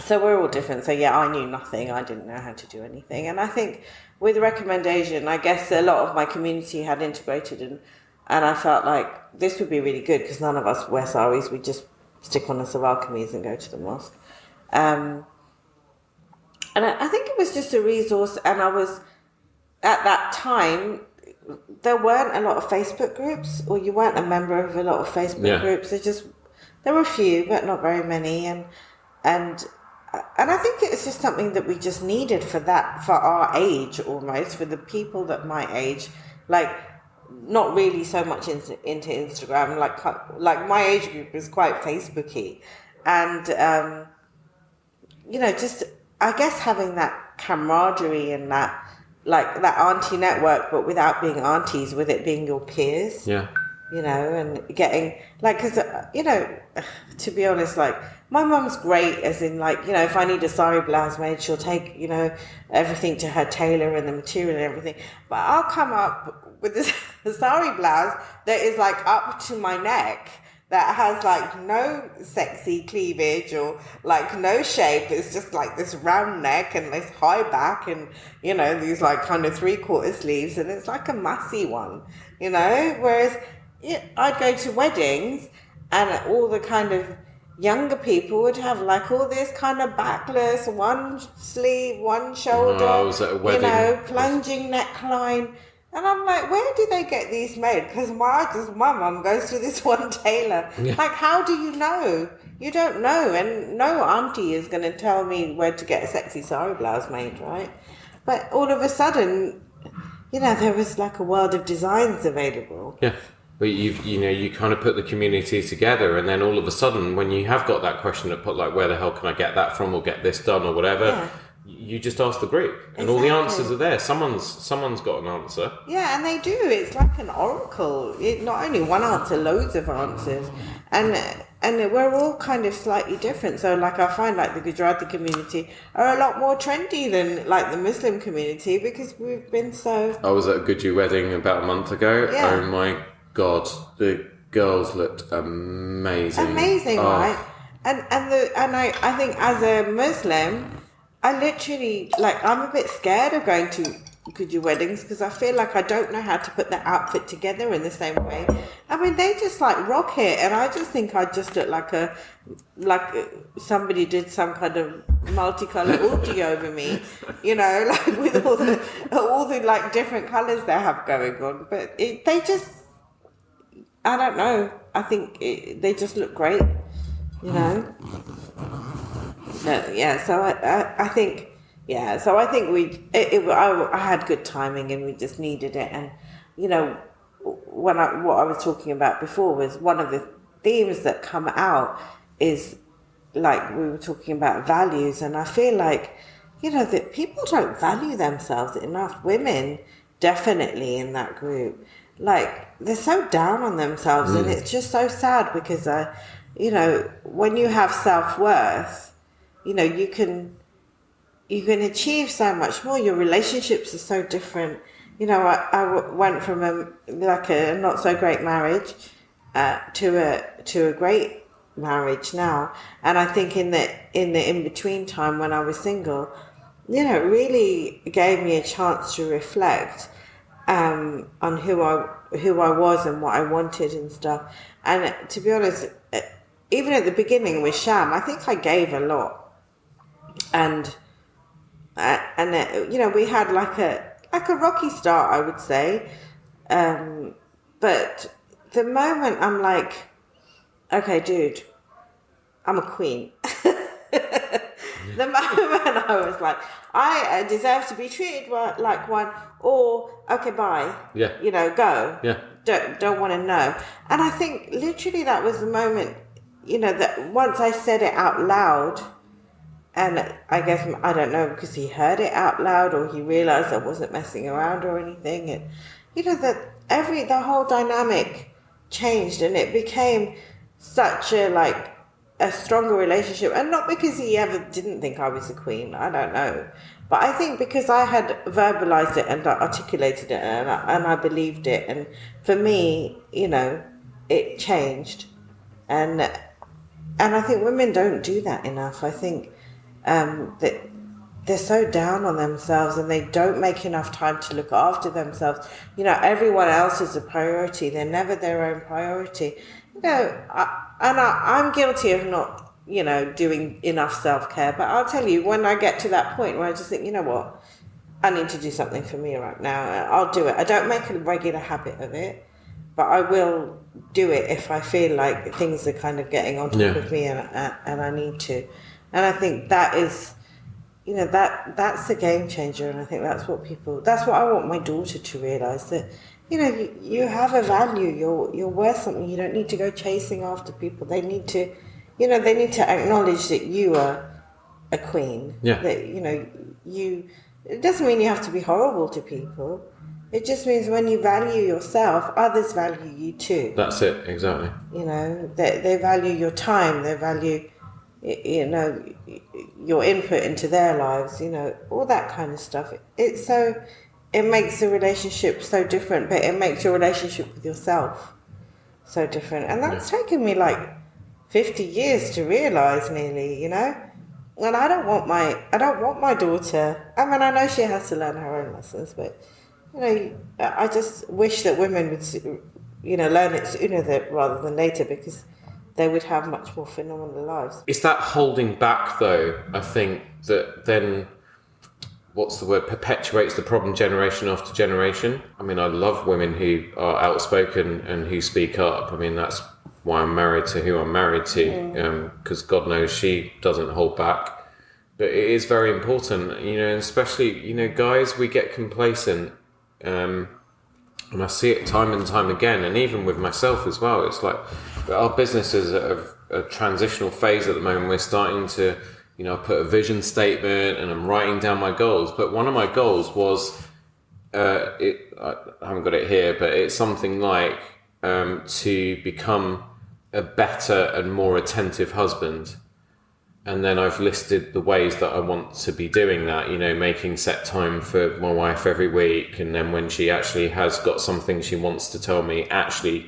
B: So we're all different. So yeah, I knew nothing. I didn't know how to do anything, and I think with RecommendAsian, I guess a lot of my community had integrated, and I felt like this would be really good because none of us wear saris. We just stick on a salwar kameez and go to the mosque. And I think it was just a resource. And I was, at that time, there weren't a lot of Facebook groups, or you weren't a member of a lot of Facebook groups. There were a few, but not very many. And I think it's just something that we just needed for our age almost, for the people that my age, like, not really so much into Instagram, like my age group is quite Facebooky, and you know, just I guess having that camaraderie and that auntie network, but without being aunties, with it being your peers.
A: Yeah.
B: You know, and getting like, because you know, to be honest, like my mum's great, as in like, you know, if I need a sari blouse made, she'll take, you know, everything to her tailor and the material and everything. But I'll come up with this sari blouse that is like up to my neck, that has like no sexy cleavage or like no shape. It's just like this round neck and this high back, and you know, these like kind of 3/4 sleeves, and it's like a massy one, you know. Whereas I'd go to weddings and all the kind of younger people would have like all this kind of backless, one sleeve, one shoulder,
A: I was at a wedding,
B: you know, plunging neckline. And I'm like, where do they get these made? Because my mum goes to this one tailor. Yeah. Like, how do you know? You don't know. And no auntie is going to tell me where to get a sexy sari blouse made, right? But all of a sudden, you know, there was like a world of designs available.
A: Yeah. But you kind of put the community together, and then all of a sudden, when you have got that question to put, like, where the hell can I get that from, or get this done, or whatever, you just ask the group, and all the answers are there. Someone's got an answer.
B: Yeah, and they do. It's like an oracle. Not only one answer, loads of answers, and we're all kind of slightly different. So, like, I find like the Gujarati community are a lot more trendy than like the Muslim community, because we've been so.
A: I was at a Guju wedding about a month ago.
B: Yeah.
A: Oh my God, the girls looked amazing.
B: Amazing, right? And I think as a Muslim, I literally, like, I'm a bit scared of going to Guju weddings, because I feel like I don't know how to put the outfit together in the same way. I mean, they just like rock it, and I just think I just look like somebody did some kind of multicolour ulti over me, you know, like with all the like different colours they have going on. But they just, I don't know. I think they just look great. you know. So I think I had good timing and we just needed it. And you know, what I was talking about before was one of the themes that come out is, like, we were talking about values, and I feel like, you know, that people don't value themselves enough. Women definitely in that group, like, they're so down on themselves, and it's just so sad because you know, when you have self-worth, you know, you can achieve so much more. Your relationships are so different. You know, I went from a not so great marriage to a great marriage now, and I think in the in between time when I was single, you know, it really gave me a chance to reflect on who I was and what I wanted and stuff. And to be honest, even at the beginning with Sham, I think I gave a lot, and you know, we had like a rocky start, I would say, but the moment I'm like, okay, dude, I'm a queen. The moment I was like, I deserve to be treated like one, or okay, bye.
A: Yeah.
B: You know, go.
A: Yeah.
B: Don't want to know. And I think literally that was the moment, you know, that once I said it out loud, and I guess, I don't know, because he heard it out loud or he realized I wasn't messing around or anything, and you know, that the whole dynamic changed, and it became such a stronger relationship. And not because he ever didn't think I was a queen, I don't know, but I think because I had verbalized it and articulated it, and I believed it, and for me, you know, it changed. And I think women don't do that enough. I think that they're so down on themselves and they don't make enough time to look after themselves. You know, everyone else is a priority. They're never their own priority. You know, I'm guilty of not, you know, doing enough self-care. But I'll tell you, when I get to that point where I just think, you know what, I need to do something for me right now, I'll do it. I don't make a regular habit of it, but I will do it if I feel like things are kind of getting on top of me and I need to. And I think that is, you know, that's a game changer. And I think that's what I want my daughter to realise, that, you know, you have a value, you're worth something. You don't need to go chasing after people. They need to, you know, acknowledge that you are a queen.
A: Yeah.
B: That, you know, it doesn't mean you have to be horrible to people. It just means when you value yourself, others value you too.
A: That's it, exactly.
B: You know, they value your time, they value, you know, your input into their lives, you know, all that kind of stuff. It makes the relationship so different, but it makes your relationship with yourself so different. And that's taken me like 50 years to realise, nearly, you know. And I don't want my daughter, I mean, I know she has to learn her own lessons, but, you know, I just wish that women would, you know, learn it sooner rather than later, because they would have much more phenomenal lives.
A: It's that holding back, though, I think, that then, what's the word, perpetuates the problem generation after generation. I mean, I love women who are outspoken and who speak up. I mean, that's why I'm married to who I'm married to, because God knows she doesn't hold back. But it is very important, you know, especially, you know, guys, we get complacent. And I see it time and time again, and even with myself as well. It's like our business is at a transitional phase at the moment. We're starting to, you know, put a vision statement and I'm writing down my goals. But one of my goals was, I haven't got it here, but it's something like to become a better and more attentive husband. And then I've listed the ways that I want to be doing that, you know, making set time for my wife every week. And then when she actually has got something she wants to tell me, actually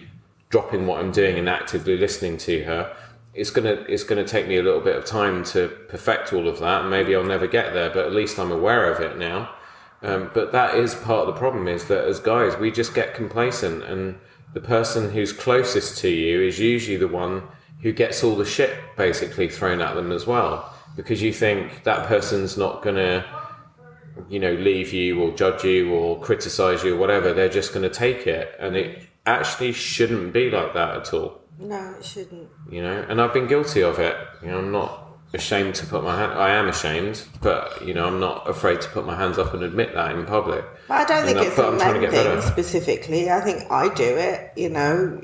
A: dropping what I'm doing and actively listening to her. It's gonna take me a little bit of time to perfect all of that. And maybe I'll never get there, but at least I'm aware of it now. But that is part of the problem, is that as guys, we just get complacent, and the person who's closest to you is usually the one who gets all the shit basically thrown at them as well, because you think that person's not gonna, you know, leave you or judge you or criticize you or whatever. They're just gonna take it, and it actually shouldn't be like that at all.
B: No, it shouldn't.
A: You know, and I've been guilty of it. You know, I'm not ashamed to put my hand. I am ashamed, but you know, I'm not afraid to put my hands up and admit that in public.
B: But I don't think it's a men thing specifically. I think I do it. You know,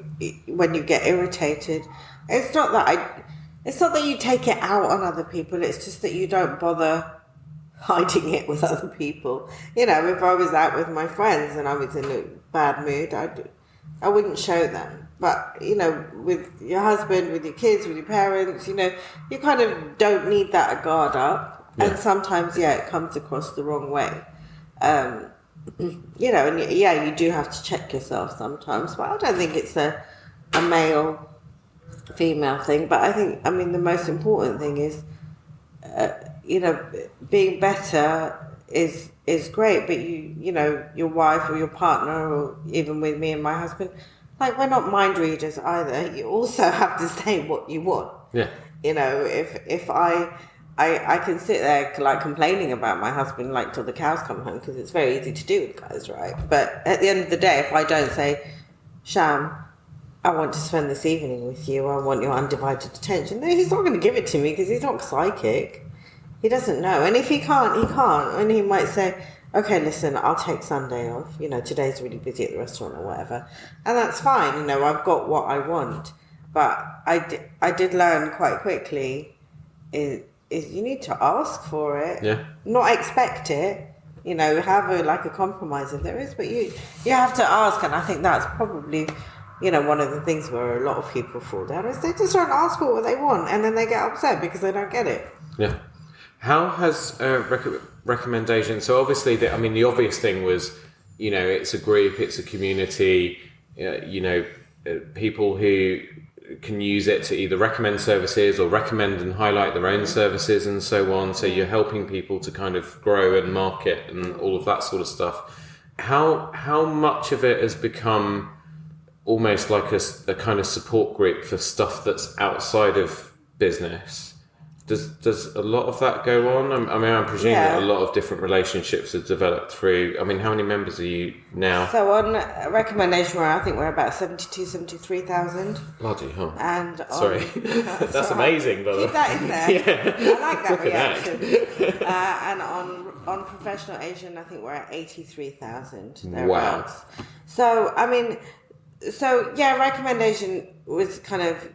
B: when you get irritated, it's not that you take it out on other people. It's just that you don't bother hiding it with other people. You know, if I was out with my friends and I was in a bad mood, I wouldn't show them. But, you know, with your husband, with your kids, with your parents, you know, you kind of don't need that guard up. Yeah. And sometimes, it comes across the wrong way. You know, and you do have to check yourself sometimes. But I don't think it's a male-female thing. But I think, the most important thing is, you know, being better is great. But, you know, your wife or your partner, or even with me and my husband, like, we're not mind readers either. You also have to say what you want.
A: Yeah.
B: You know, if I can sit there like complaining about my husband like till the cows come home, because it's very easy to do with guys, right? But at the end of the day, if I don't say, Sham, I want to spend this evening with you, I want your undivided attention, no, he's not going to give it to me because he's not psychic. He doesn't know. And if he can't, he can't. And he might say, okay, listen, I'll take Sunday off. You know, today's really busy at the restaurant or whatever. And that's fine. You know, I've got what I want. But I did learn quite quickly is you need to ask for it.
A: Yeah.
B: Not expect it. You know, have a compromise if there is. But you have to ask. And I think that's probably, you know, one of the things where a lot of people fall down is they just don't ask for what they want. And then they get upset because they don't get it.
A: Yeah. How has recommendation? So obviously, the obvious thing was, you know, it's a group, it's a community. You know, people who can use it to either recommend services or recommend and highlight their own services and so on. So you're helping people to kind of grow and market and all of that sort of stuff. How much of it has become almost like a kind of support group for stuff that's outside of business? Does a lot of that go on? I'm presuming that a lot of different relationships are developed through. How many members are you now?
B: So on Recommendation, I think we're about 73,000.
A: Bloody hell.
B: And
A: sorry. That's amazing, brother.
B: Keep that in there.
A: Yeah.
B: I like that reaction. And on Professional Asian, I think we're at 83,000.
A: Wow.
B: So, Recommendation was kind of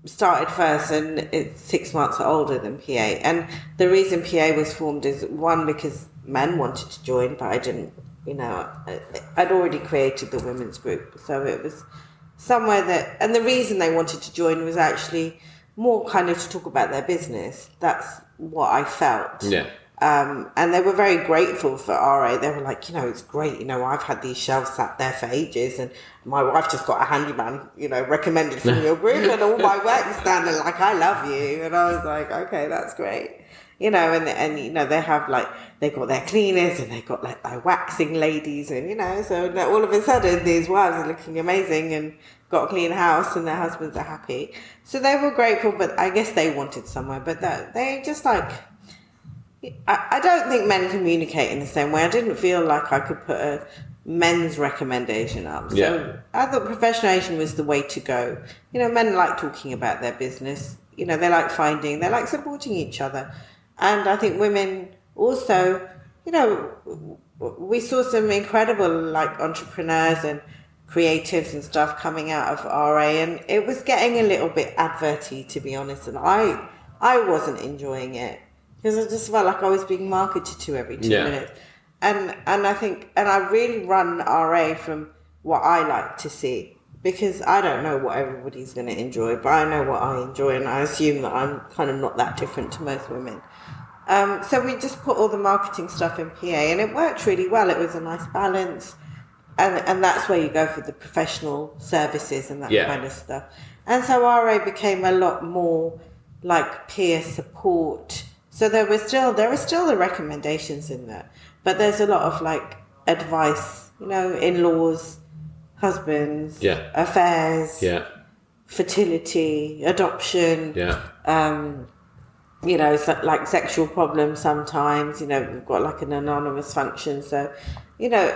B: started first, and it's 6 months older than PA. And the reason PA was formed is, one, because men wanted to join, but I didn't, you know, I'd already created the women's group. So it was somewhere that, and the reason they wanted to join was actually more kind of to talk about their business. That's what I felt.
A: Yeah.
B: And they were very grateful for RA. They were like, you know, it's great. You know, I've had these shelves sat there for ages, and my wife just got a handyman, you know, recommended from your group, and all my work is standing like, I love you. And I was like, okay, that's great. You know, and you know, they got their cleaners, and they got like their waxing ladies, and you know, so all of a sudden these wives are looking amazing and got a clean house, and their husbands are happy. So they were grateful, but I guess they wanted somewhere. But they just like, I don't think men communicate in the same way. I didn't feel like I could put a men's recommendation up. So I thought Professional Asian was the way to go. You know, men like talking about their business. You know, they like supporting each other. And I think women also, you know, we saw some incredible like entrepreneurs and creatives and stuff coming out of RA, and it was getting a little bit adverty, to be honest. And I wasn't enjoying it, because I just felt like I was being marketed to every 2 minutes. And I think, and I really run RA from what I like to see, because I don't know what everybody's going to enjoy, but I know what I enjoy, and I assume that I'm kind of not that different to most women. So we just put all the marketing stuff in PA, and it worked really well. It was a nice balance. And that's where you go for the professional services and that kind of stuff. And so RA became a lot more like peer support. So there were still the recommendations in there, but there's a lot of like advice, you know, in-laws, husbands, affairs, fertility, adoption, you know, so like sexual problems sometimes. You know, we've got like an anonymous function, so you know,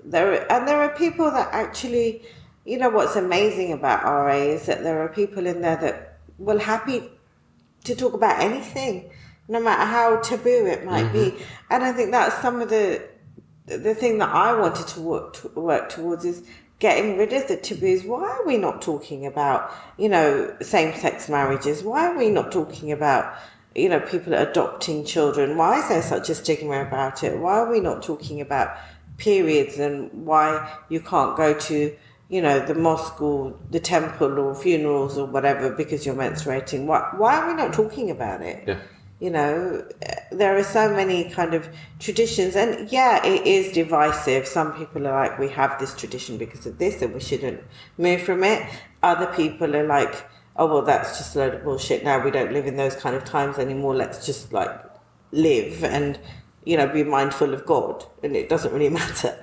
B: there are people that actually, you know, what's amazing about RA is that there are people in there that will happy to talk about anything, no matter how taboo it might be. And I think that's some of the thing that I wanted to work towards is getting rid of the taboos. Why are we not talking about, you know, same-sex marriages? Why are we not talking about, you know, people adopting children? Why is there such a stigma about it? Why are we not talking about periods and why you can't go to, you know, the mosque or the temple or funerals or whatever because you're menstruating? Why are we not talking about it?
A: Yeah.
B: You know, there are so many kind of traditions, and yeah, it is divisive. Some people are like, we have this tradition because of this and we shouldn't move from it. Other people are like, oh, well, that's just a load of bullshit. Now we don't live in those kind of times anymore. Let's just like live and, you know, be mindful of God, and it doesn't really matter.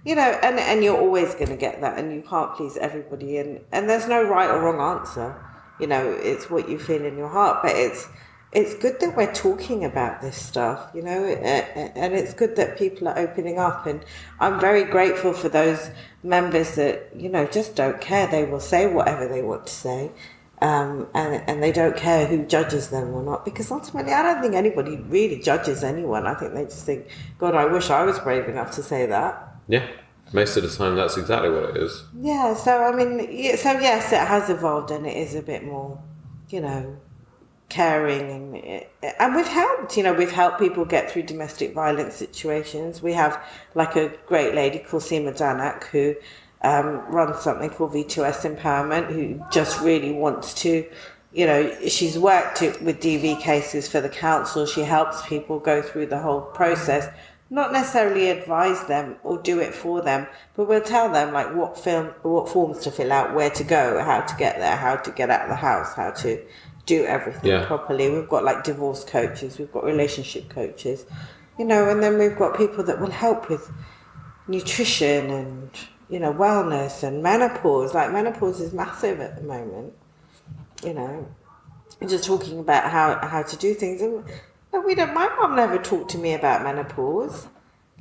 B: You know, and you're always going to get that, and you can't please everybody, and there's no right or wrong answer. You know, it's what you feel in your heart, but it's good that we're talking about this stuff, you know, and it's good that people are opening up, and I'm very grateful for those members that, you know, just don't care. They will say whatever they want to say, and they don't care who judges them or not, because ultimately I don't think anybody really judges anyone. I think they just think, God, I wish I was brave enough to say that.
A: Yeah, most of the time that's exactly what it is.
B: Yeah, so I mean, so yes, it has evolved, and it is a bit more, you know, caring, and we've helped people get through domestic violence situations. We have like a great lady called Seema Danak who runs something called V2S Empowerment, who just really wants to, you know, she's worked with DV cases for the council. She helps people go through the whole process, not necessarily advise them or do it for them, but we'll tell them like what forms to fill out, where to go, how to get there, how to get out of the house, how to do everything properly. We've got like divorce coaches, we've got relationship coaches, you know, and then we've got people that will help with nutrition and, you know, wellness and menopause. Like menopause is massive at the moment, you know, just talking about how to do things. And my mum never talked to me about menopause.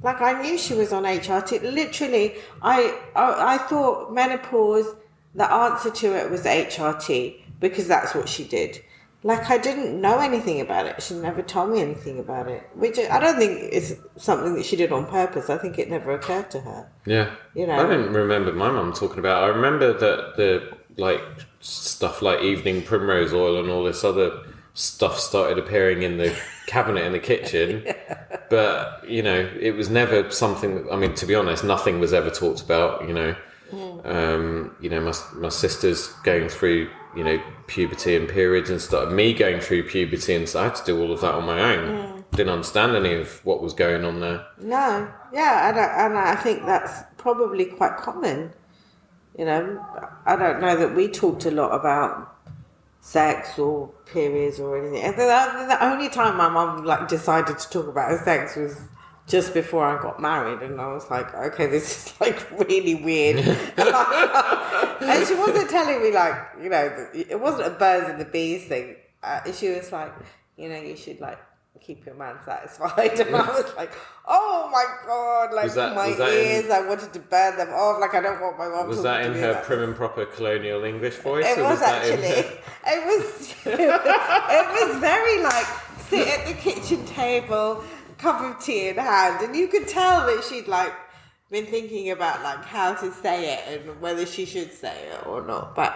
B: Like I knew she was on HRT. Literally, I thought menopause, the answer to it was HRT, because that's what she did. Like I didn't know anything about it. She never told me anything about it, which I don't think is something that she did on purpose. I think it never occurred to her.
A: Yeah,
B: you know,
A: I didn't remember my mum talking about it. I remember that the like stuff like evening primrose oil and all this other stuff started appearing in the cabinet in the kitchen, but you know, it was never something. I mean, to be honest, nothing was ever talked about. You know. You know, my sister's going through, you know, puberty and periods and stuff. Me going through puberty, and so I had to do all of that on my own. Didn't understand any of what was going on there.
B: No, yeah, and I think that's probably quite common. You know, I don't know that we talked a lot about sex or periods or anything. And the only time my mum like decided to talk about her sex was just before I got married, and I was like, okay, this is like really weird. And she wasn't telling me like, you know, it wasn't a birds and the bees thing. She was like, you know, you should like keep your man satisfied. And I was like, oh my God, like my ears, I wanted to burn them off. Like I don't want my mum.
A: Was that in her prim and proper colonial English voice?
B: It was actually. It was very like sit at the kitchen table, cup of tea in hand, and you could tell that she'd like been thinking about like how to say it and whether she should say it or not. But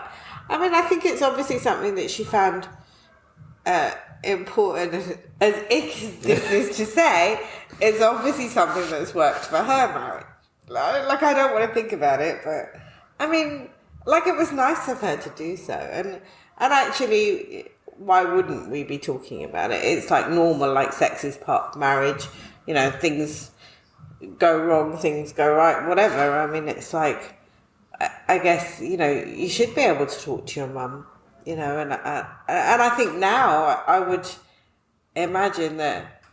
B: I mean, I think it's obviously something that she found important, as ick as this is to say. It's obviously something that's worked for her marriage. Like I don't want to think about it, but I mean, like it was nice of her to do so, and actually, why wouldn't we be talking about it? It's like normal, like sex is part of marriage. You know, things go wrong, things go right, whatever. I mean, it's like, I guess, you know, you should be able to talk to your mum, you know, and I think now I would imagine that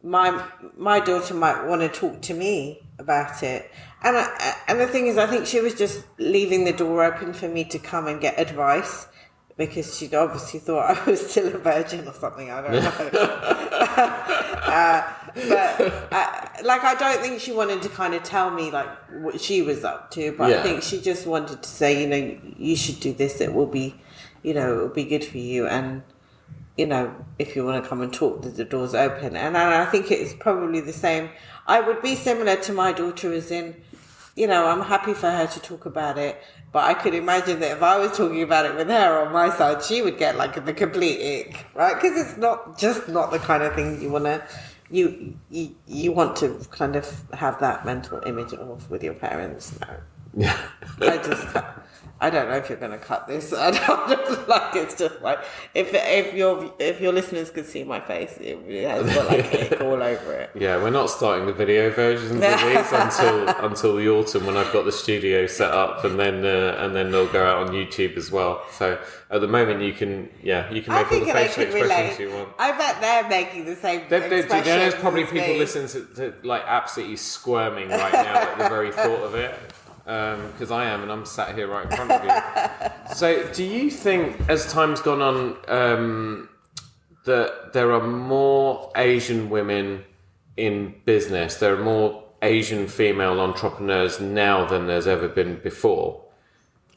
B: my daughter might want to talk to me about it. And the thing is, I think she was just leaving the door open for me to come and get advice, because she'd obviously thought I was still a virgin or something. I don't know. But I don't think she wanted to kind of tell me like what she was up to, but I think she just wanted to say, you know, you should do this. It will be, you know, it will be good for you, and you know, if you want to come and talk, the door's open. And I think it's probably the same. I would be similar to my daughter, as in, you know, I'm happy for her to talk about it, but I could imagine that if I was talking about it with her on my side, she would get like the complete ick, right? Because it's not the kind of thing you want to, you want to kind of have that mental image of with your parents. No. Yeah. I don't know if you're going to cut this. I don't like, it's just like if your listeners could see my face, it has got like ick all over it.
A: Yeah, we're not starting the video versions of these until the autumn, when I've got the studio set up, and then they'll go out on YouTube as well. So at the moment you can make all the facial expressions you want.
B: I bet they're making the same expressions.
A: There's probably people listening to like absolutely squirming right now at the very thought of it. Because I am, and I'm sat here right in front of you. So do you think, as time's gone on, that there are more Asian women in business, there are more Asian female entrepreneurs now than there's ever been before?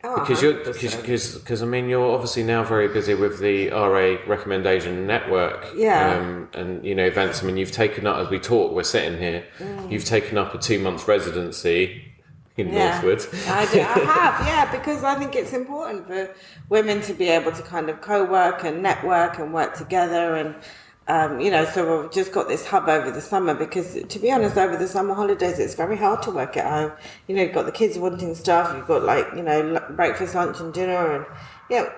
B: Oh,
A: because I mean, you're obviously now very busy with the RecommendAsian network, and you know, events. I mean, you've taken up, as we talk, we're sitting here, you've taken up a 2-month residency in Northwood.
B: I have, because I think it's important for women to be able to kind of co-work and network and work together, and you know, so we've just got this hub over the summer, because to be honest, over the summer holidays it's very hard to work at home. You know, you've got the kids wanting stuff, you've got like, you know, breakfast, lunch and dinner, and you know,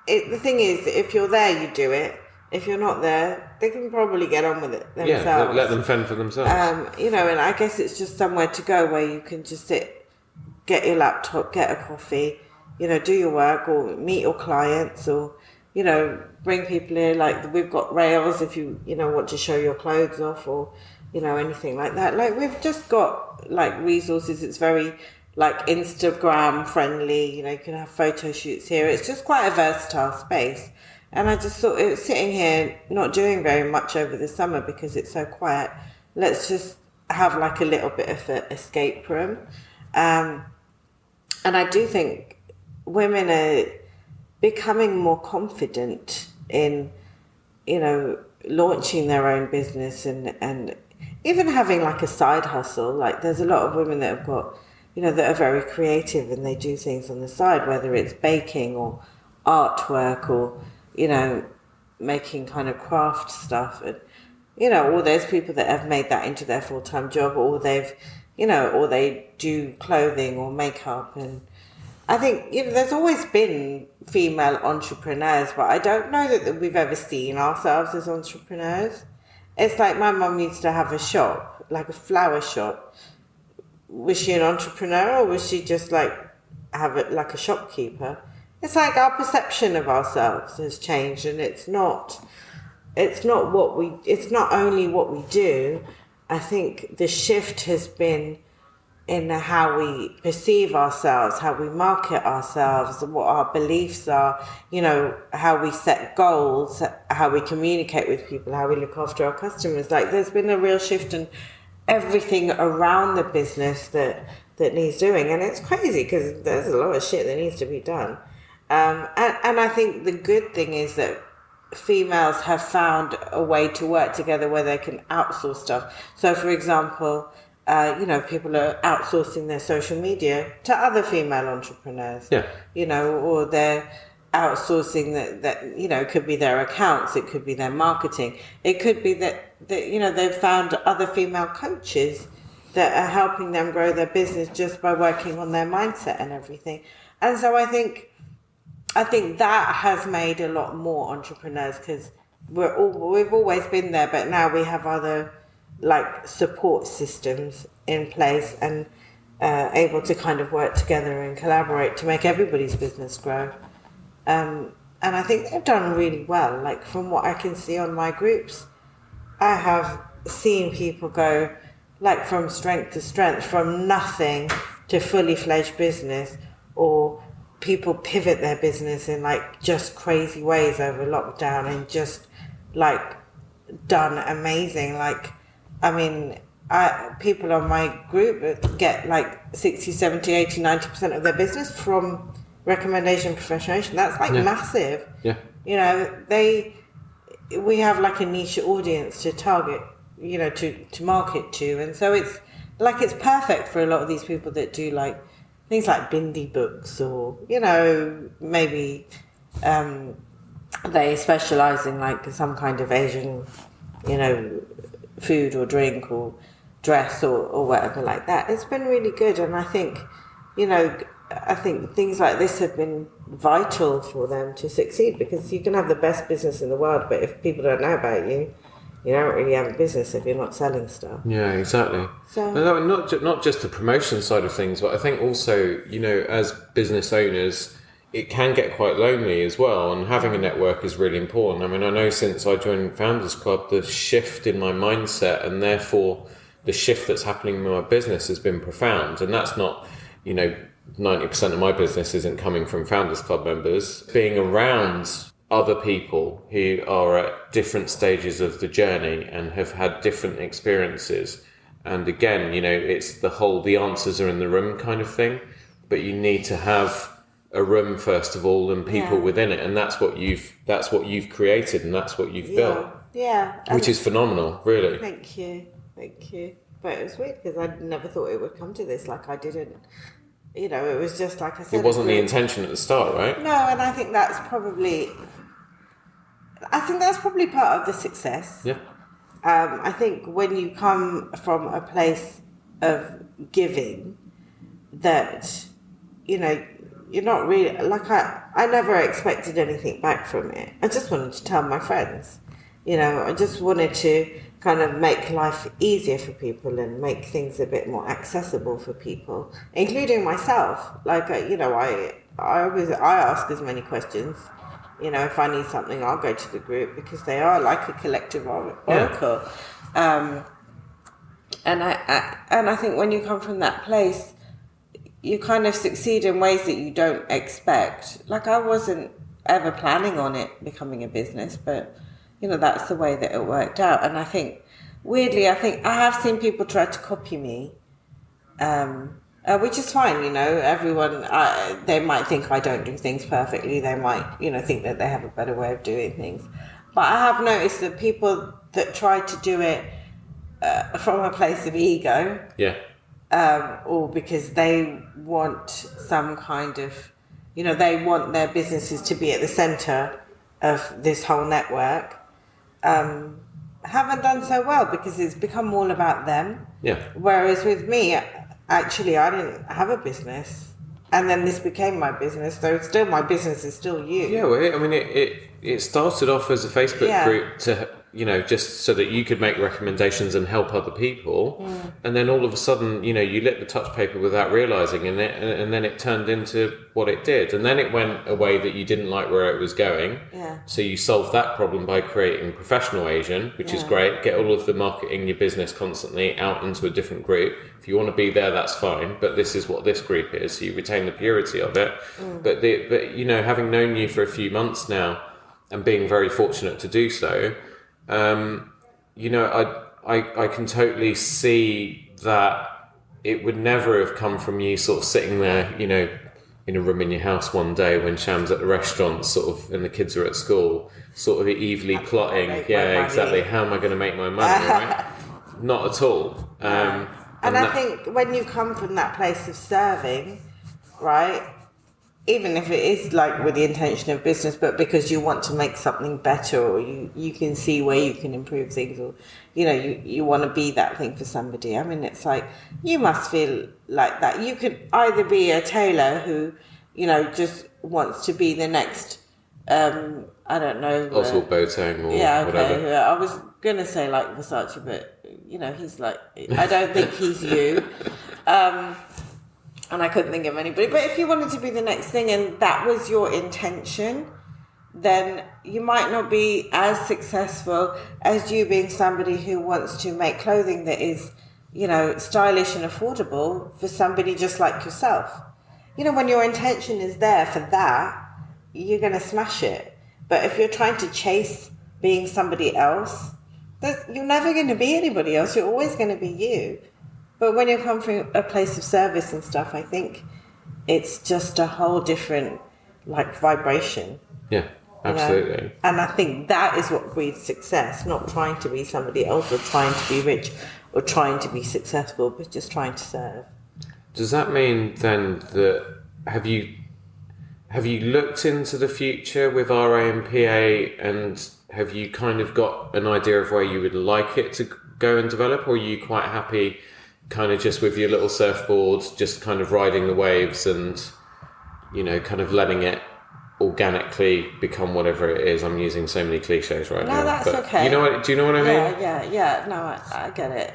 B: the thing is, if you're there you do it. If you're not there, they can probably get on with it themselves.
A: Yeah, let them fend for themselves.
B: You know, and I guess it's just somewhere to go where you can just sit, get your laptop, get a coffee, you know, do your work, or meet your clients, or, you know, bring people in. Like, we've got rails if you know, want to show your clothes off, or, you know, anything like that. Like, we've just got, like, resources. It's very, like, Instagram friendly. You know, you can have photo shoots here. It's just quite a versatile space. And I just thought, it was sitting here not doing very much over the summer because it's so quiet. Let's just have like a little bit of an escape room. And I do think women are becoming more confident in, you know, launching their own business and even having like a side hustle. Like, there's a lot of women that have got, you know, that are very creative and they do things on the side, whether it's baking or artwork or, you know, making kind of craft stuff, and, you know, or there's people that have made that into their full-time job, or they've, you know, or they do clothing or makeup. And I think, you know, there's always been female entrepreneurs, but I don't know that we've ever seen ourselves as entrepreneurs. It's like my mum used to have a shop, like a flower shop. Was she an entrepreneur, or was she just like have it like a shopkeeper? It's like our perception of ourselves has changed, and it's not only what we do. I think the shift has been in how we perceive ourselves, how we market ourselves, what our beliefs are, you know, how we set goals, how we communicate with people, how we look after our customers. Like, there's been a real shift in everything around the business that needs doing. And it's crazy because there's a lot of shit that needs to be done. And I think the good thing is that females have found a way to work together where they can outsource stuff. So, for example, you know, people are outsourcing their social media to other female entrepreneurs.
A: Yeah.
B: You know, or they're outsourcing that, you know, it could be their accounts, it could be their marketing. It could be that you know, they've found other female coaches that are helping them grow their business just by working on their mindset and everything. And so I think that has made a lot more entrepreneurs, because we've always been there, but now we have other like support systems in place and able to kind of work together and collaborate to make everybody's business grow. And I think they've done really well. Like, from what I can see on my groups, I have seen people go like from strength to strength, from nothing to fully fledged business, or people pivot their business in like just crazy ways over lockdown and just like done amazing. Like, I mean, people on my group get like 60, 70, 80, 90% of their business from recommendation professionation. That's like massive.
A: Yeah.
B: You know, we have like a niche audience to target, you know, to market to. And so it's perfect for a lot of these people that do like things like bindi books, or, you know, maybe they specialize in like some kind of Asian, you know, food or drink or dress or whatever like that. It's been really good. And I think, you know, things like this have been vital for them to succeed, because you can have the best business in the world, but if people don't know about you, you don't really have a business if you're not selling stuff.
A: Yeah, exactly.
B: So,
A: not just the promotion side of things, but I think also, you know, as business owners, it can get quite lonely as well, and having a network is really important. I mean, I know since I joined Founders Club, the shift in my mindset, and therefore the shift that's happening in my business, has been profound. And that's not, you know, 90% of my business isn't coming from Founders Club members. Being around other people who are at different stages of the journey and have had different experiences. And again, you know, it's the answers are in the room kind of thing, but you need to have a room first of all, and people within it. And that's what you've created, and that's what you've built.
B: Yeah.
A: Which is phenomenal, really.
B: Thank you. But it was weird because I never thought it would come to this. Like, I didn't, you know, it was just like I said.
A: It wasn't the intention at the start, right?
B: No, and I think that's probably part of the success.
A: Yeah.
B: I think when you come from a place of giving, that, you know, you're not really, like, I never expected anything back from it. I just wanted to tell my friends, you know, I just wanted to kind of make life easier for people and make things a bit more accessible for people, including myself. Like, you know, I ask as many questions. You know, if I need something, I'll go to the group, because they are like a collective oracle. And I think when you come from that place, you kind of succeed in ways that you don't expect. Like, I wasn't ever planning on it becoming a business, but, you know, that's the way that it worked out. And I think, weirdly, I have seen people try to copy me, which is fine, you know. Everyone, they might think I don't do things perfectly. They might, you know, think that they have a better way of doing things. But I have noticed that people that try to do it from a place of ego, or because they want some kind of, you know, they want their businesses to be at the centre of this whole network, haven't done so well, because it's become all about them. Yeah. Whereas with me, actually, I didn't have a business, and then this became my business. So still, my business is still you.
A: Yeah, well, I mean, it started off as a Facebook group to, you know, just so that you could make recommendations and help other people. And then all of a sudden, you know, you lit the touch paper without realising it, and then it turned into what it did. And then it went a way that you didn't like where it was going. Yeah. So you solved that problem by creating Professional Asian, which is great. Get all of the marketing your business constantly out into a different group. If you want to be there, that's fine. But this is what this group is. So you retain the purity of it. But you know, having known you for a few months now, and being very fortunate to do so, you know, I can totally see that it would never have come from you sort of sitting there, you know, in a room in your house one day when Sham's at the restaurant, sort of, and the kids are at school, sort of evilly plotting, exactly, how am I going to make my money, right? Not at all.
B: And I think when you come from that place of serving, right, even if it is like with the intention of business, but because you want to make something better, or you can see where you can improve things, or, you know, you want to be that thing for somebody. I mean, it's like, you must feel like that. You could either be a tailor who, you know, just wants to be the next, I don't know.
A: Oswald Boateng or whatever.
B: I was going to say like Versace, but, you know, he's like, I don't think he's you. And I couldn't think of anybody. But if you wanted to be the next thing and that was your intention, then you might not be as successful as you being somebody who wants to make clothing that is, you know, stylish and affordable for somebody just like yourself. when your intention is there for that, you're going to smash it. But if you're trying to chase being somebody else, you're never going to be anybody else. You're always going to be you. But when you come from a place of service and stuff, I think it's just a whole different vibration.
A: Yeah, absolutely.
B: And I think that is what breeds success, not trying to be somebody else or trying to be rich or trying to be successful, but just trying to serve.
A: Does that mean then that have you looked into the future with RA and PA, and have you kind of got an idea of where you would like it to go and develop, or are you quite happy kind of just with your little surfboard, just kind of riding the waves and, kind of letting it organically become whatever it is? I'm using so many cliches right now.
B: No, that's okay.
A: Do you know what I mean?
B: Yeah. No, I get it.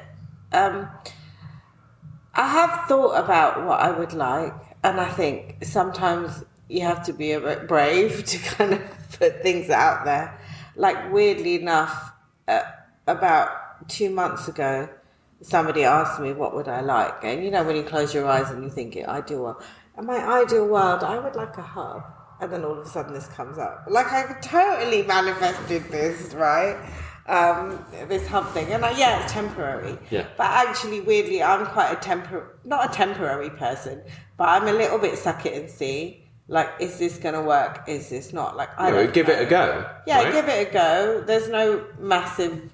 B: I have thought about what I would like, and I think sometimes you have to be a bit brave to kind of put things out there. Weirdly enough, about 2 months ago, somebody asked me what would I like, and when you close your eyes and you think ideal world. In my ideal world, I would like a hub, and then all of a sudden this comes up. I've totally manifested this, right? This hub thing, and it's temporary.
A: Yeah.
B: But actually, weirdly, I'm quite not a temporary person, but I'm a little bit suck it and see. Is this going to work? Is this not?
A: Give it a go.
B: Yeah,
A: right?
B: Give it a go. There's no massive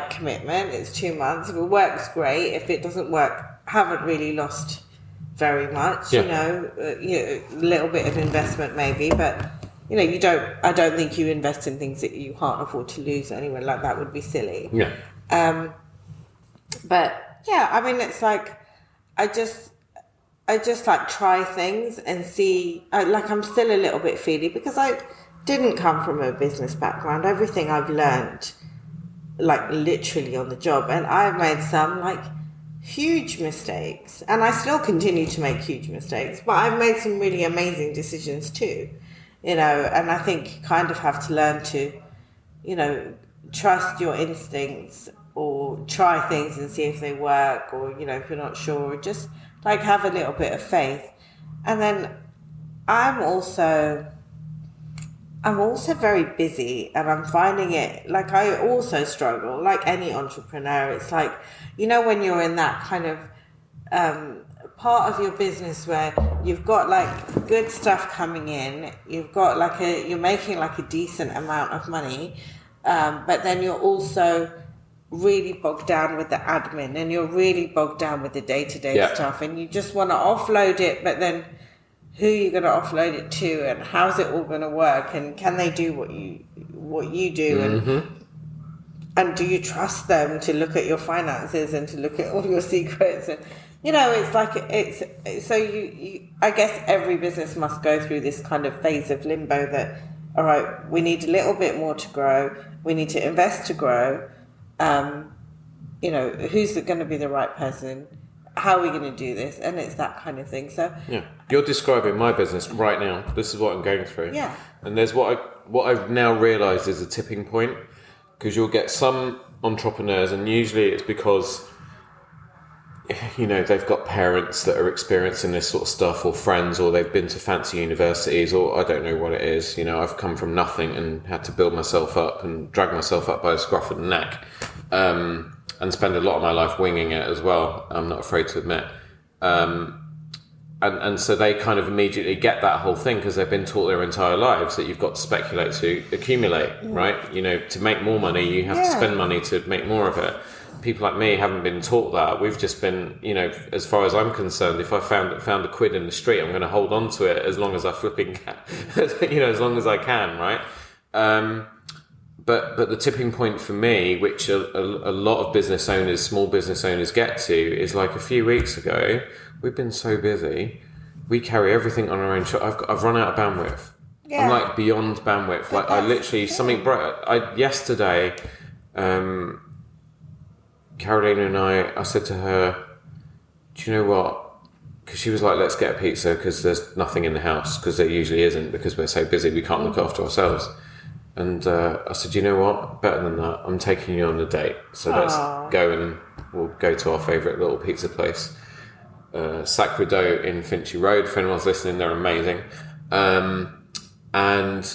B: commitment. It's 2 months. If it works, great. If it doesn't work, haven't really lost very much.
A: Yeah.
B: A little bit of investment maybe, but I don't think you invest in things that you can't afford to lose anyway. That would be silly.
A: Yeah.
B: But yeah, it's I just try things and see. I'm still a little bit feely because I didn't come from a business background. Everything I've learned, literally on the job, and I've made some huge mistakes, and I still continue to make huge mistakes. But I've made some really amazing decisions too, and I think you kind of have to learn to, trust your instincts or try things and see if they work, or if you're not sure, just have a little bit of faith. And then I'm also very busy, and I'm finding it I also struggle like any entrepreneur. It's when you're in that kind of part of your business where you've got good stuff coming in, you've got you're making a decent amount of money, but then you're also really bogged down with the admin, and you're really bogged down with the day-to-day stuff, and you just want to offload it, but then who are you going to offload it to, and how's it all going to work, and can they do what you do,
A: mm-hmm.
B: and do you trust them to look at your finances and to look at all your secrets? And it's so you I guess every business must go through this kind of phase of limbo that, all right, we need a little bit more to grow, we need to invest to grow. Who's going to be the right person? How are we going to do this? And it's that kind of thing. So
A: yeah, you're describing my business right now. This is what I'm going through.
B: Yeah.
A: And there's what I've now realised is a tipping point, because you'll get some entrepreneurs, and usually it's because they've got parents that are experiencing this sort of stuff, or friends, or they've been to fancy universities, or I don't know what it is. I've come from nothing and had to build myself up and drag myself up by the scruff of the neck, and spend a lot of my life winging it as well. I'm not afraid to admit. And so they kind of immediately get that whole thing, because they've been taught their entire lives that you've got to speculate to accumulate, right? To make more money, you have to spend money to make more of it. People like me haven't been taught that. We've just been, as far as I'm concerned, if I found a quid in the street, I'm going to hold on to it as long as I flipping can, as long as I can, right? But the tipping point for me, which a lot of business owners, small business owners get to, is a few weeks ago, we've been so busy, we carry everything on our own shop. I've run out of bandwidth. Yeah. I'm beyond bandwidth. I literally, something broke. Yesterday, Carolina and I said to her, do you know what? Because she was like, let's get a pizza, because there's nothing in the house, because there usually isn't, because we're so busy, we can't look after ourselves. And I said, you know what? Better than that, I'm taking you on a date. So let's go, and we'll go to our favourite little pizza place. Sacredo in Finchley Road. If anyone's listening, they're amazing. And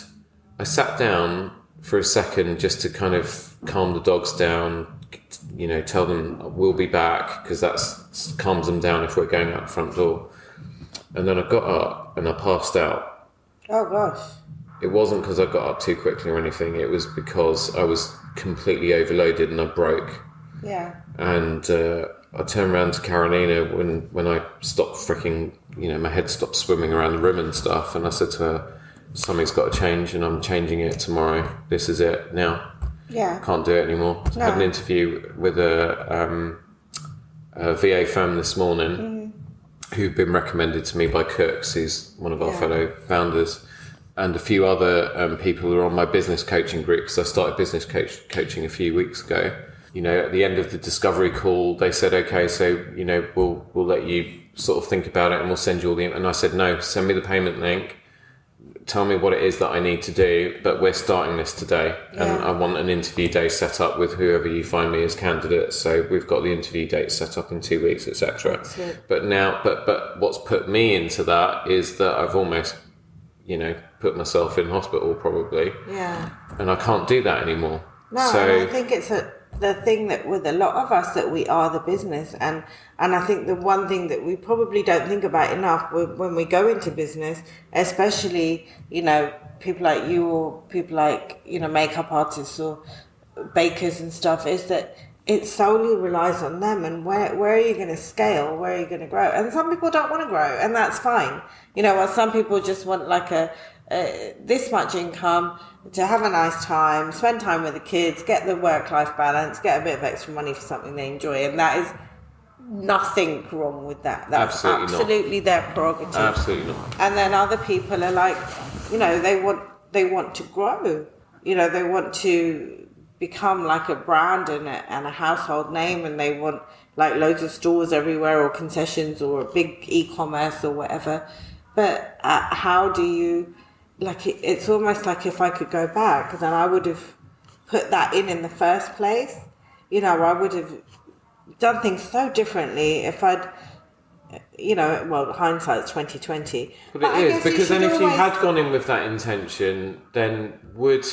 A: I sat down for a second just to kind of calm the dogs down, tell them we'll be back, because that calms them down if we're going out the front door. And then I got up and I passed out.
B: Oh gosh.
A: It wasn't because I got up too quickly or anything. It was because I was completely overloaded and I broke.
B: Yeah.
A: And I turned around to Carolina when I stopped freaking, my head stopped swimming around the room and stuff. And I said to her, something's got to change and I'm changing it tomorrow. This is it now.
B: Yeah.
A: Can't do it anymore. So I had an interview with a VA firm this morning who've been recommended to me by Cooks, who's one of our fellow founders, and a few other people who are on my business coaching group, because I started business coaching a few weeks ago. At the end of the discovery call, they said, okay, so, we'll let you sort of think about it and we'll send you all the... And I said, no, send me the payment link. Tell me what it is that I need to do, but we're starting this today. Yeah. And I want an interview day set up with whoever you find me as candidates. So we've got the interview date set up in 2 weeks, etc. But now, but what's put me into that is that I've almost, put myself in hospital probably.
B: Yeah.
A: And I can't do that anymore.
B: No, and I think it's the thing that with a lot of us that we are the business, and I think the one thing that we probably don't think about enough when we go into business, especially people like you or people like makeup artists or bakers and stuff, is that it solely relies on them. And where are you going to scale? Where are you going to grow? And some people don't want to grow, and that's fine. While some people just want like a this much income to have a nice time, spend time with the kids, get the work-life balance, get a bit of extra money for something they enjoy, and that is nothing wrong with that. That's absolutely their prerogative. Absolutely not. And then other people are like, they want to grow. They want to become like a brand and a household name, and they want like loads of stores everywhere or concessions or a big e-commerce or whatever. But how do you... it's almost like if I could go back, then I would have put that in the first place. I would have done things so differently if I'd, hindsight's 2020.
A: But it is, because then if you had gone in with that intention, then would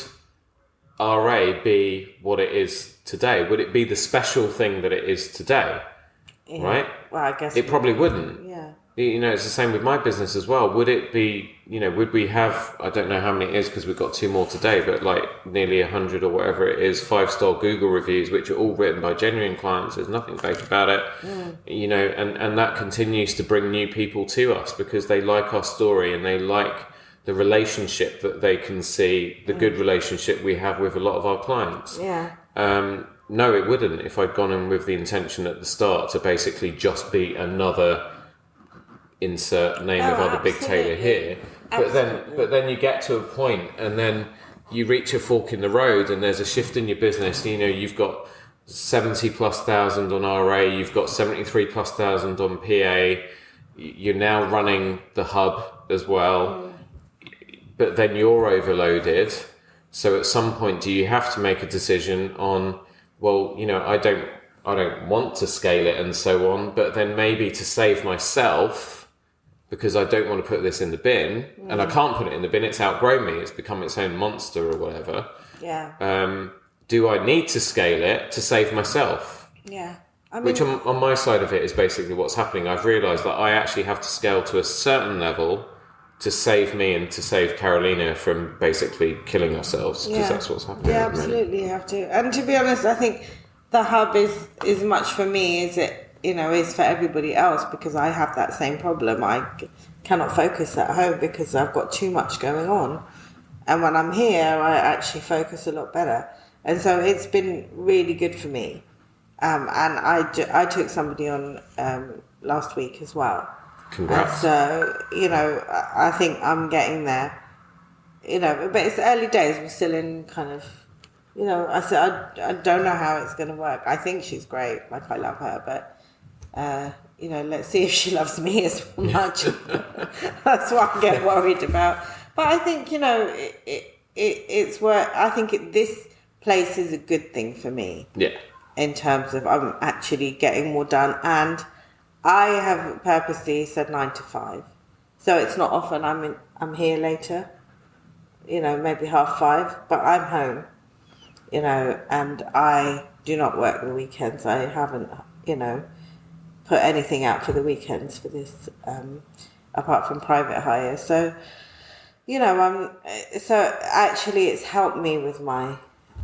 A: RA be what it is today? Would it be the special thing that it is today? Yeah. Right?
B: Well, I guess
A: it probably wouldn't.
B: Yeah.
A: It's the same with my business as well. Would it be, would we have, I don't know how many it is because we've got 2 more today, but like nearly 100 or whatever it is, 5-star Google reviews, which are all written by genuine clients. There's nothing fake about it, and that continues to bring new people to us because they like our story and they like the relationship that they can see, the good relationship we have with a lot of our clients.
B: Yeah.
A: No, it wouldn't if I'd gone in with the intention at the start to basically just be another insert name of other big tailor here. But then you get to a point and then you reach a fork in the road and there's a shift in your business. You've got 70,000+ on RA, you've got 73,000+ on PA, you're now running the hub as well, but then you're overloaded. So at some point, do you have to make a decision on, well, I don't want to scale it and so on, but then maybe to save myself, because I don't want to put this in the bin, and I can't put it in the bin, it's outgrown me, it's become its own monster or whatever.
B: Yeah.
A: Do I need to scale it to save myself?
B: Yeah.
A: Which on my side of it is basically what's happening. I've realised that I actually have to scale to a certain level to save me and to save Carolina from basically killing ourselves, because that's what's happening.
B: Yeah, absolutely, you have to. And to be honest, I think the hub is as much for me as it is for everybody else, because I have that same problem. I cannot focus at home because I've got too much going on, and when I'm here I actually focus a lot better, and so it's been really good for me. And I took somebody on last week as well.
A: Congrats.
B: And so I think I'm getting there, but it's early days. We're still in kind of, I said I don't know how it's going to work. I think she's great, like I love her, but let's see if she loves me as much. That's what I get worried about. But I think it's where I think this place is a good thing for me.
A: Yeah.
B: In terms of I'm actually getting more done, and I have purposely said 9 to 5. So it's not often I'm here later, maybe 5:30, but I'm home, and I do not work the weekends. I haven't, put anything out for the weekends for this, apart from private hire. So, so actually it's helped me with my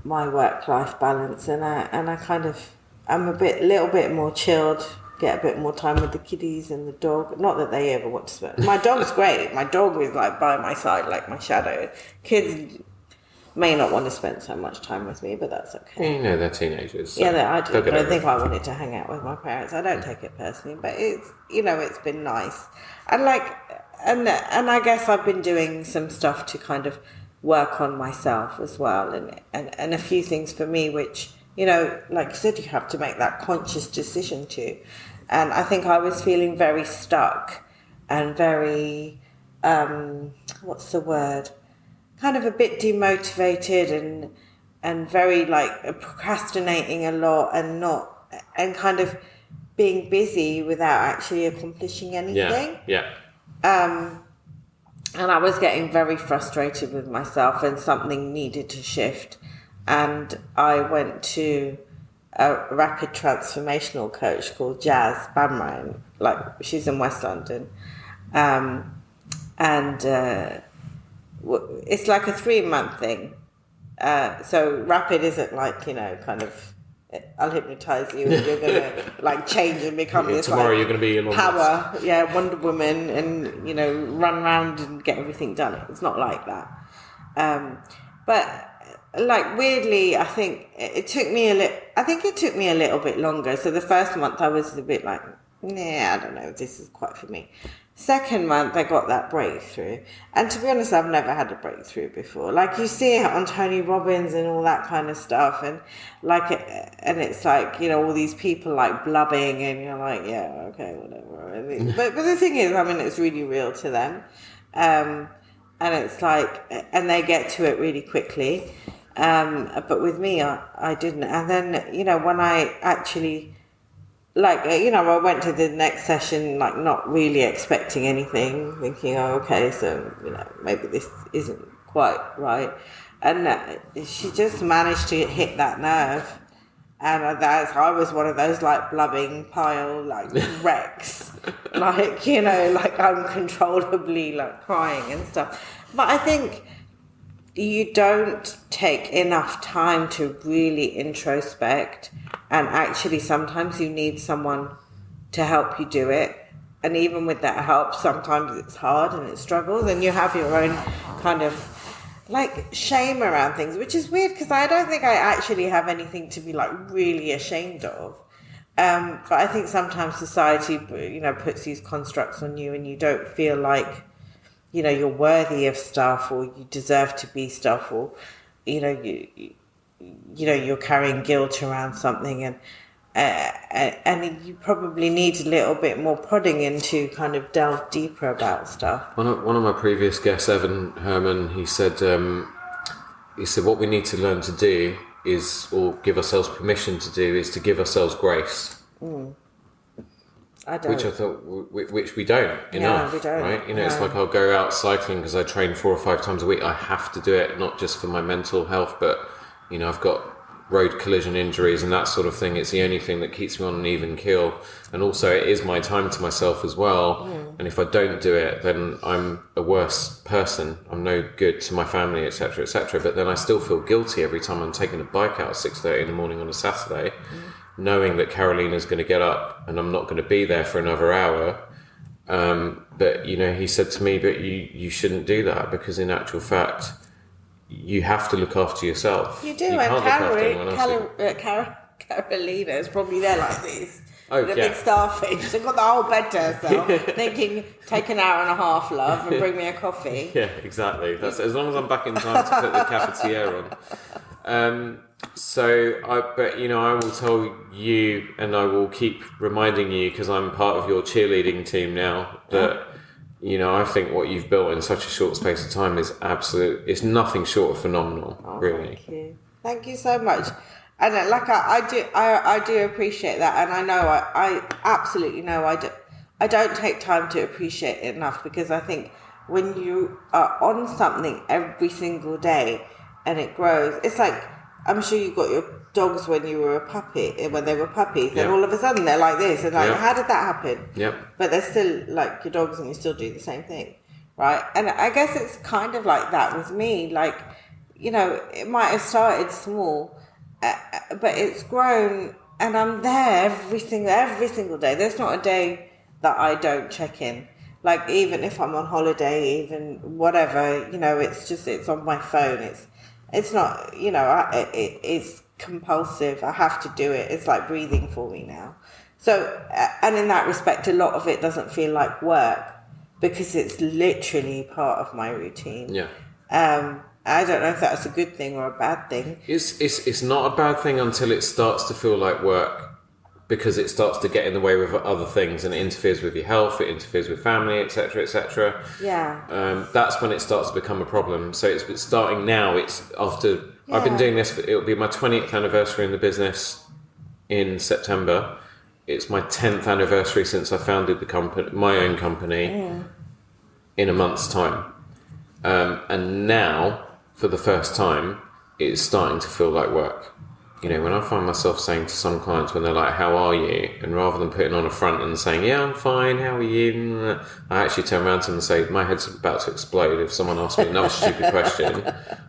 B: work-life balance, and I kind of, I'm little bit more chilled, get a bit more time with the kiddies and the dog. Not that they ever want to spend. My dog's great. My dog is like by my side, like my shadow. Kids may not want to spend so much time with me, but that's okay.
A: They're teenagers. So
B: I don't think I wanted to hang out with my parents. I don't take it personally, but it's, it's been nice. And and I guess I've been doing some stuff to kind of work on myself as well, and a few things for me, which, like you said, you have to make that conscious decision to. And I think I was feeling very stuck and very, what's the word? Kind of a bit demotivated and very procrastinating a lot and kind of being busy without actually accomplishing anything.
A: Yeah.
B: And I was getting very frustrated with myself, and something needed to shift. And I went to a rapid transformational coach called Jazz Bamran, she's in West London. It's like a 3-month thing. So rapid isn't kind of, I'll hypnotize you and you're going to change and become this
A: tomorrow you're going to be in
B: power, Wonder Woman, and run around and get everything done. It's not like that. But weirdly, I think it took me a little bit longer. So the first month I was a bit I don't know if this is quite for me. Second month I got that breakthrough, and to be honest, I've never had a breakthrough before. You see it on Tony Robbins and all that kind of stuff, and it's all these people blubbing, and you're okay, whatever. But the thing is, it's really real to them, and it's and they get to it really quickly. But with me, I didn't. And then, when I actually, I went to the next session, not really expecting anything, thinking, okay, so, maybe this isn't quite right. And she just managed to hit that nerve. And I was one of those, blubbing pile, wrecks. Uncontrollably, crying and stuff. But I think you don't take enough time to really introspect, and actually sometimes you need someone to help you do it. And even with that help, sometimes it's hard and it struggles, and you have your own kind of shame around things, which is weird because I don't think I actually have anything to be really ashamed of. But I think sometimes society, puts these constructs on you, and you don't feel you're worthy of stuff, or you deserve to be stuff, or you're carrying guilt around something, and you probably need a little bit more prodding in to kind of delve deeper about stuff.
A: One of my previous guests, Evan Herman, he said what we need to learn to do is, or give ourselves permission to do, is to give ourselves grace.
B: I don't.
A: Which I thought, which we don't enough.
B: Yeah, we don't.
A: Right? It's I'll go out cycling because I train 4 or 5 times a week. I have to do it, not just for my mental health, but I've got road collision injuries and that sort of thing. It's the only thing that keeps me on an even keel, and also it is my time to myself as well. And if I don't do it, then I'm a worse person. I'm no good to my family, etc., etc. But then I still feel guilty every time I'm taking a bike out at 6:30 in the morning on a Saturday, knowing that Carolina's going to get up and I'm not going to be there for another hour. But he said to me, but you shouldn't do that, because in actual fact, you have to look after yourself.
B: You do, and Carolina is probably there like this.
A: Oh,
B: with a big starfish. She's got the whole bed to herself, thinking, take an hour and a half, love, and bring me a coffee.
A: Yeah, exactly. That's as long as I'm back in time to put the cafetiere on. I will tell you, and I will keep reminding you, because I'm part of your cheerleading team now, that I think what you've built in such a short space of time is it's nothing short of phenomenal, really.
B: Thank you so much. And like I do appreciate that, and I know I absolutely know I don't take time to appreciate it enough, because I think when you are on something every single day and it grows, it's like, I'm sure you got your dogs when you were a puppy, when they were puppies, and all of a sudden they're like this, and like, how did that happen?
A: Yep.
B: But they're still like your dogs, and you still do the same thing, right? And I guess it's kind of like that with me. Like, you know, it might have started small, but it's grown, and I'm there every single day. There's not a day that I don't check in. Like, even if I'm on holiday, even whatever, you know, it's on my phone. It's not, you know, it's compulsive. I have to do it. It's like breathing for me now. So, and in that respect, a lot of it doesn't feel like work, because it's literally part of my routine.
A: Yeah.
B: I don't know if that's a good thing or a bad thing.
A: It's not a bad thing until it starts to feel like work, because it starts to get in the way with other things, and it interferes with your health, it interferes with family, etc., etc.
B: Yeah.
A: That's when it starts to become a problem. So it's starting now. It's after I've been doing this. It'll be my 20th anniversary in the business in September. It's my 10th anniversary since I founded the company, my own company, in a month's time, and now, for the first time, it's starting to feel like work. You know, when I find myself saying to some clients when they're like, how are you? And rather than putting on a front and saying, yeah, I'm fine, how are you? I actually turn around to them and say, my head's about to explode if someone asks me another stupid question.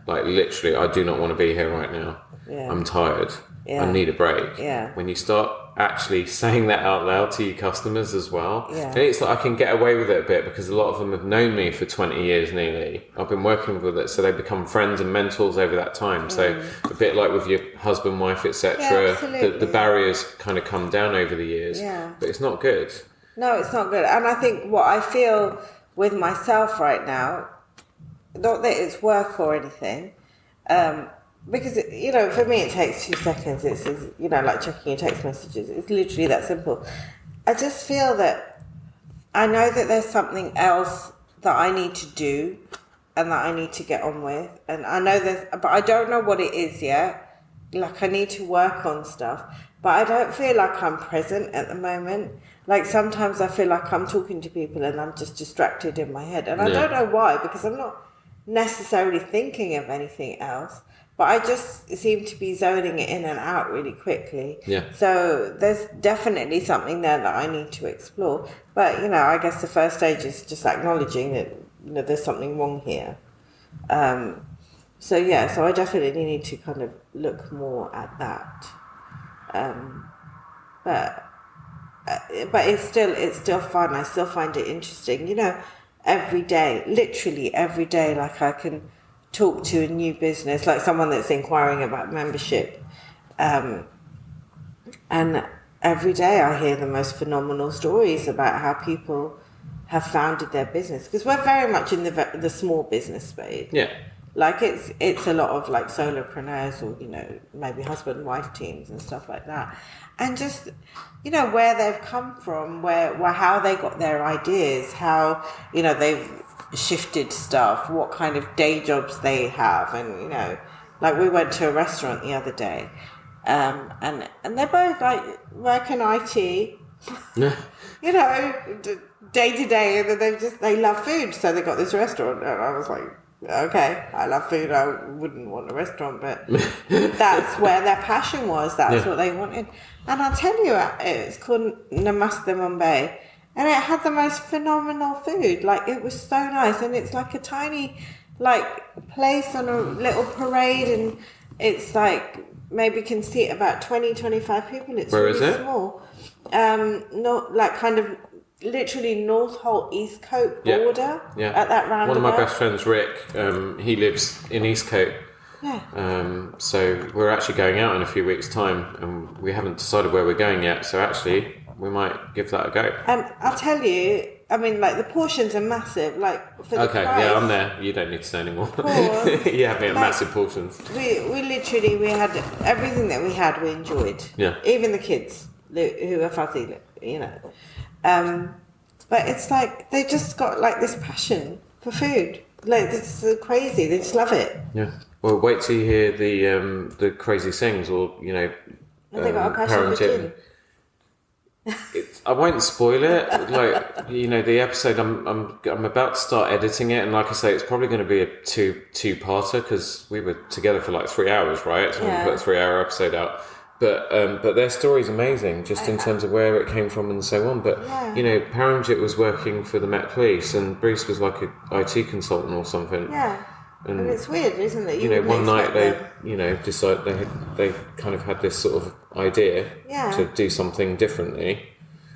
A: Like, literally, I do not want to be here right now.
B: Yeah.
A: I'm tired.
B: Yeah.
A: I need a break.
B: Yeah.
A: When you start actually saying that out loud to your customers as well,
B: Yeah.
A: and it's like I can get away with it a bit because a lot of them have known me for 20 years nearly. I've been working with it, so they become friends and mentors over that time. So a bit like with your husband, wife, etc. The barriers kind of come down over the years.
B: Yeah.
A: But it's not good.
B: No, it's not good. And I think what I feel with myself right now, not that it's work or anything, because, you know, for me it takes 2 seconds. It's, you know, like checking your text messages. It's literally that simple. I just feel that I know that there's something else that I need to do and that I need to get on with. And I know but I don't know what it is yet. Like, I need to work on stuff. But I don't feel like I'm present at the moment. Like, sometimes I feel like I'm talking to people and I'm just distracted in my head. And I don't know why, because I'm not necessarily thinking of anything else. But I just seem to be zoning it in and out really quickly.
A: Yeah.
B: So there's definitely something there that I need to explore. But, you know, I guess the first stage is just acknowledging that, you know, there's something wrong here. So I definitely need to kind of look more at that. But it's still fun. I still find it interesting. You know, literally every day, like, I can talk to a new business, like someone that's inquiring about membership, and every day I hear the most phenomenal stories about how people have founded their business, because we're very much in the small business space.
A: Yeah.
B: Like, it's a lot of like solopreneurs, or, you know, maybe husband and wife teams and stuff like that, and just, you know, where they've come from, where how they got their ideas, how, you know, they've shifted stuff, what kind of day jobs they have. And, you know, like, we went to a restaurant the other day, and they're both like working IT, you know, day to day, and then they love food, so they got this restaurant. And I was like, okay, I love food, I wouldn't want a restaurant, but that's where their passion was. That's what they wanted. And I'll tell you, it's called Namaste Mumbai. And it had the most phenomenal food. Like, it was so nice. And it's like a tiny, like, place on a little parade. And it's like, maybe can seat about 20, 25 people. It's
A: Where
B: really
A: is it?
B: Small. Not like kind of literally North Holt, Eastcote border.
A: Yeah.
B: At that roundabout.
A: One of my best friends, Rick, he lives in Eastcote.
B: Yeah.
A: So we're actually going out in a few weeks' time, and we haven't decided where we're going yet. So actually, we might give that a go.
B: And I'll tell you, I mean, like, the portions are massive. Like, for the price.
A: Yeah, I'm there. You don't need to say anymore. You have me at massive portions.
B: We had everything that we had. We enjoyed.
A: Yeah.
B: Even the kids who are fuzzy, you know. But it's like they just got like this passion for food. Like, it's so crazy. They just love it.
A: Yeah. Well, wait till you hear the crazy things, or
B: Have they got a passion for gin?
A: I won't spoil it. Like the episode, I'm about to start editing it, and like I say, it's probably going to be a two-parter because we were together for like 3 hours, right? So we put a 3-hour episode out. But their story's amazing, just in terms of where it came from and so on. But Paramjit was working for the Met Police, and Bruce was like an IT consultant or something.
B: Yeah. And it's weird, isn't it?
A: One night they decided they kind of had this sort of idea to do something differently.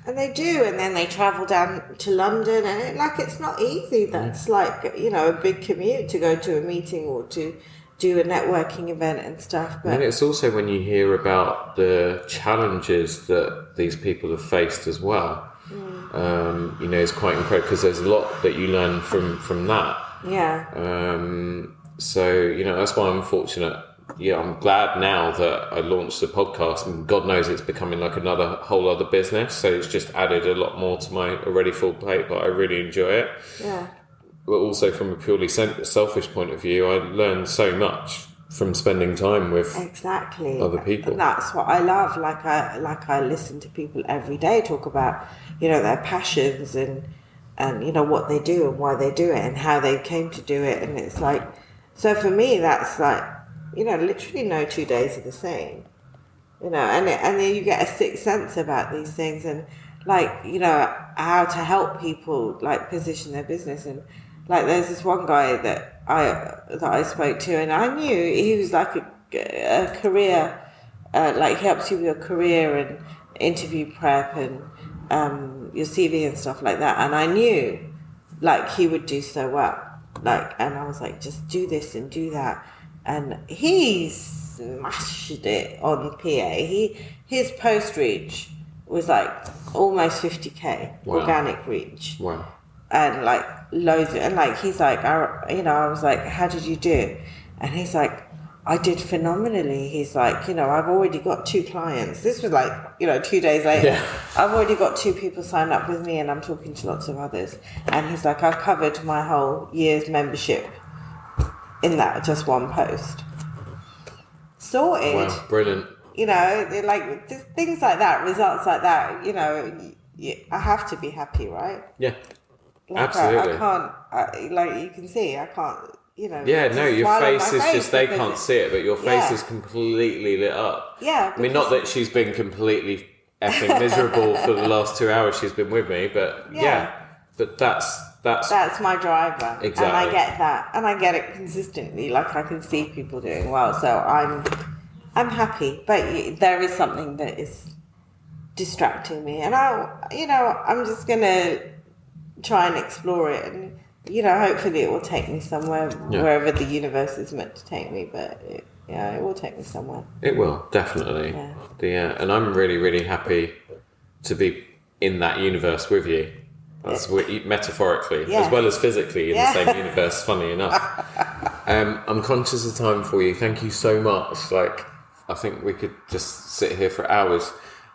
B: And they do, and then they travel down to London, and it's not easy. That's like a big commute to go to a meeting or to do a networking event and stuff. But
A: and it's also when you hear about the challenges that these people have faced as well. It's quite incredible because there's a lot that you learn from that.
B: Yeah.
A: So that's why I'm fortunate. Yeah, I'm glad now that I launched the podcast, and God knows it's becoming like another whole other business. So it's just added a lot more to my already full plate, but I really enjoy it.
B: Yeah.
A: But also from a purely selfish point of view, I learned so much from spending time with other people.
B: And that's what I love. I listen to people every day talk about their passions and what they do and why they do it and how they came to do it. And it's like, so for me, that's like, literally no 2 days are the same, and then you get a sixth sense about these things and how to help people position their business. And there's this one guy that I spoke to, and I knew he was like a career, he helps you with your career and interview prep and your CV and stuff like that. And I knew he would do so well, and I was like, just do this and do that. And he smashed it on PA. His post reach was almost 50k organic reach.
A: Wow.
B: And loads of, and he's like, I was like, how did you do it? And he's like, I did phenomenally. He's like, I've already got 2 clients. This was 2 days later. Yeah. I've already got 2 people signed up with me, and I'm talking to lots of others. And he's like, I've covered my whole year's membership in that just one post. Sorted.
A: Wow, brilliant.
B: Just things like that, results like that, I have to be happy, right?
A: Yeah, absolutely.
B: I can't, you can see, I can't,
A: Yeah, no, your face is just, they can't see it, but your face is completely lit up.
B: Yeah.
A: I mean, not that she's been completely effing miserable for the last 2 hours she's been with me, but but that's my driver. Exactly.
B: And I get that. And I get it consistently. I can see people doing well. So I'm happy. But there is something that is distracting me. And I'm just going to try and explore it. And, hopefully it will take me somewhere, wherever the universe is meant to take me. But it will take me somewhere.
A: It will, definitely. Yeah. And I'm really, really happy to be in that universe with you. That's metaphorically as well as physically in the same universe, funny enough. I'm conscious of time for you. Thank you so much. I think we could just sit here for hours.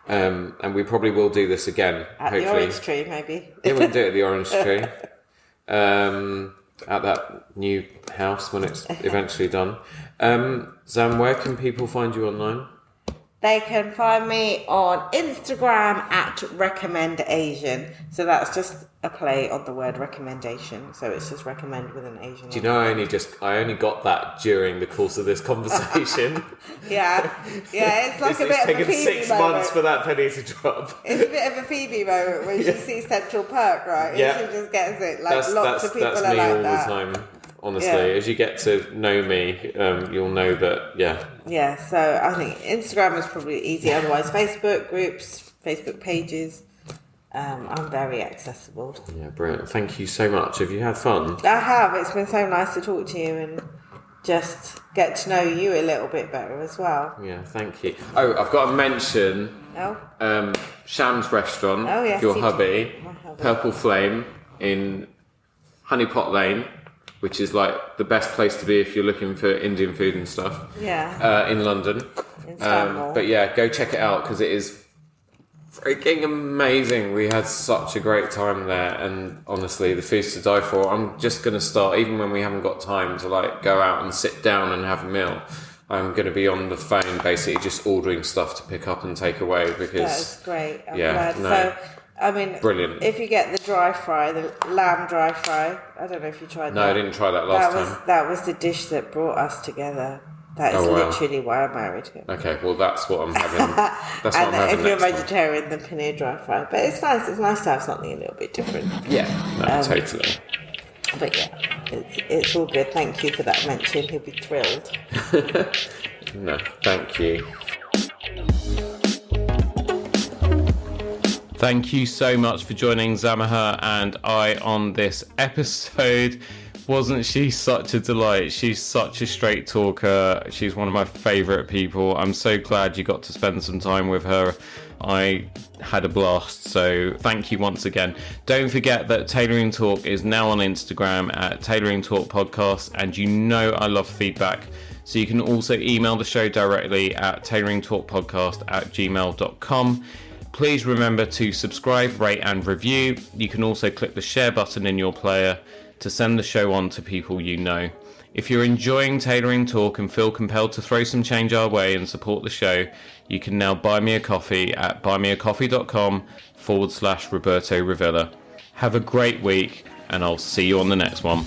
A: And we probably will do this again.
B: At
A: hopefully.
B: The orange tree, maybe.
A: Yeah, we'll do it at the orange tree. At that new house when it's eventually done. Zam, where can people find you online?
B: They can find me on Instagram at RecommendAsian. So that's just a play on the word recommendation. So it's just recommend with an Asian.
A: Do you know, I only got that during the course of this conversation.
B: Yeah, it's like a bit of a Phoebe moment. It's taken 6 months
A: for that penny to drop.
B: It's a bit of a Phoebe moment when she sees Central Perk, right?
A: Yeah.
B: She just gets it. Lots of people are like that.
A: That's me all the time. Honestly, as you get to know me, you'll know that,
B: Yeah, so I think Instagram is probably easy. Otherwise, Facebook groups, Facebook pages. I'm very accessible.
A: Yeah, brilliant. Thank you so much. Have you had fun?
B: I have. It's been so nice to talk to you and just get to know you a little bit better as well.
A: Yeah, thank you. Oh, I've got to mention Sham's restaurant, your hubby, Purple Flame in Honeypot Lane, which is the best place to be if you're looking for Indian food and stuff.
B: Yeah.
A: In London.
B: In Istanbul.
A: But go check it out because it is Freaking amazing. We had such a great time there, and honestly, the food's to die for. I'm just going to start, even when we haven't got time to like go out and sit down and have a meal, I'm going to be on the phone basically just ordering stuff to pick up and take away because...
B: That's great. I'm
A: yeah,
B: glad.
A: no.
B: So, I mean,
A: Brilliant.
B: If you get the dry fry, the lamb dry fry, I don't know if you tried that.
A: No, I didn't try that last time.
B: That was the dish that brought us together. That is literally why I married him.
A: Okay, well that's what I'm having. That's what I'm having.
B: If you're
A: next
B: vegetarian, the paneer dry fry. But it's nice. It's nice to have something a little bit different.
A: Yeah, no, totally.
B: But yeah, it's all good. Thank you for that mention. He'll be thrilled.
A: No, thank you. Thank you so much for joining Zamiha and I on this episode. Wasn't she such a delight? She's such a straight talker. She's one of my favourite people. I'm so glad you got to spend some time with her. I had a blast, so thank you once again. Don't forget that Tailoring Talk is now on Instagram at Tailoring Talk Podcast, and you know I love feedback. So you can also email the show directly at tailoringtalkpodcast@gmail.com. Please remember to subscribe, rate and review. You can also click the share button in your player to send the show on to people you know. If you're enjoying Tailoring Talk and feel compelled to throw some change our way and support the show, you can now buy me a coffee at buymeacoffee.com/Roberto Revilla. Have a great week, and I'll see you on the next one.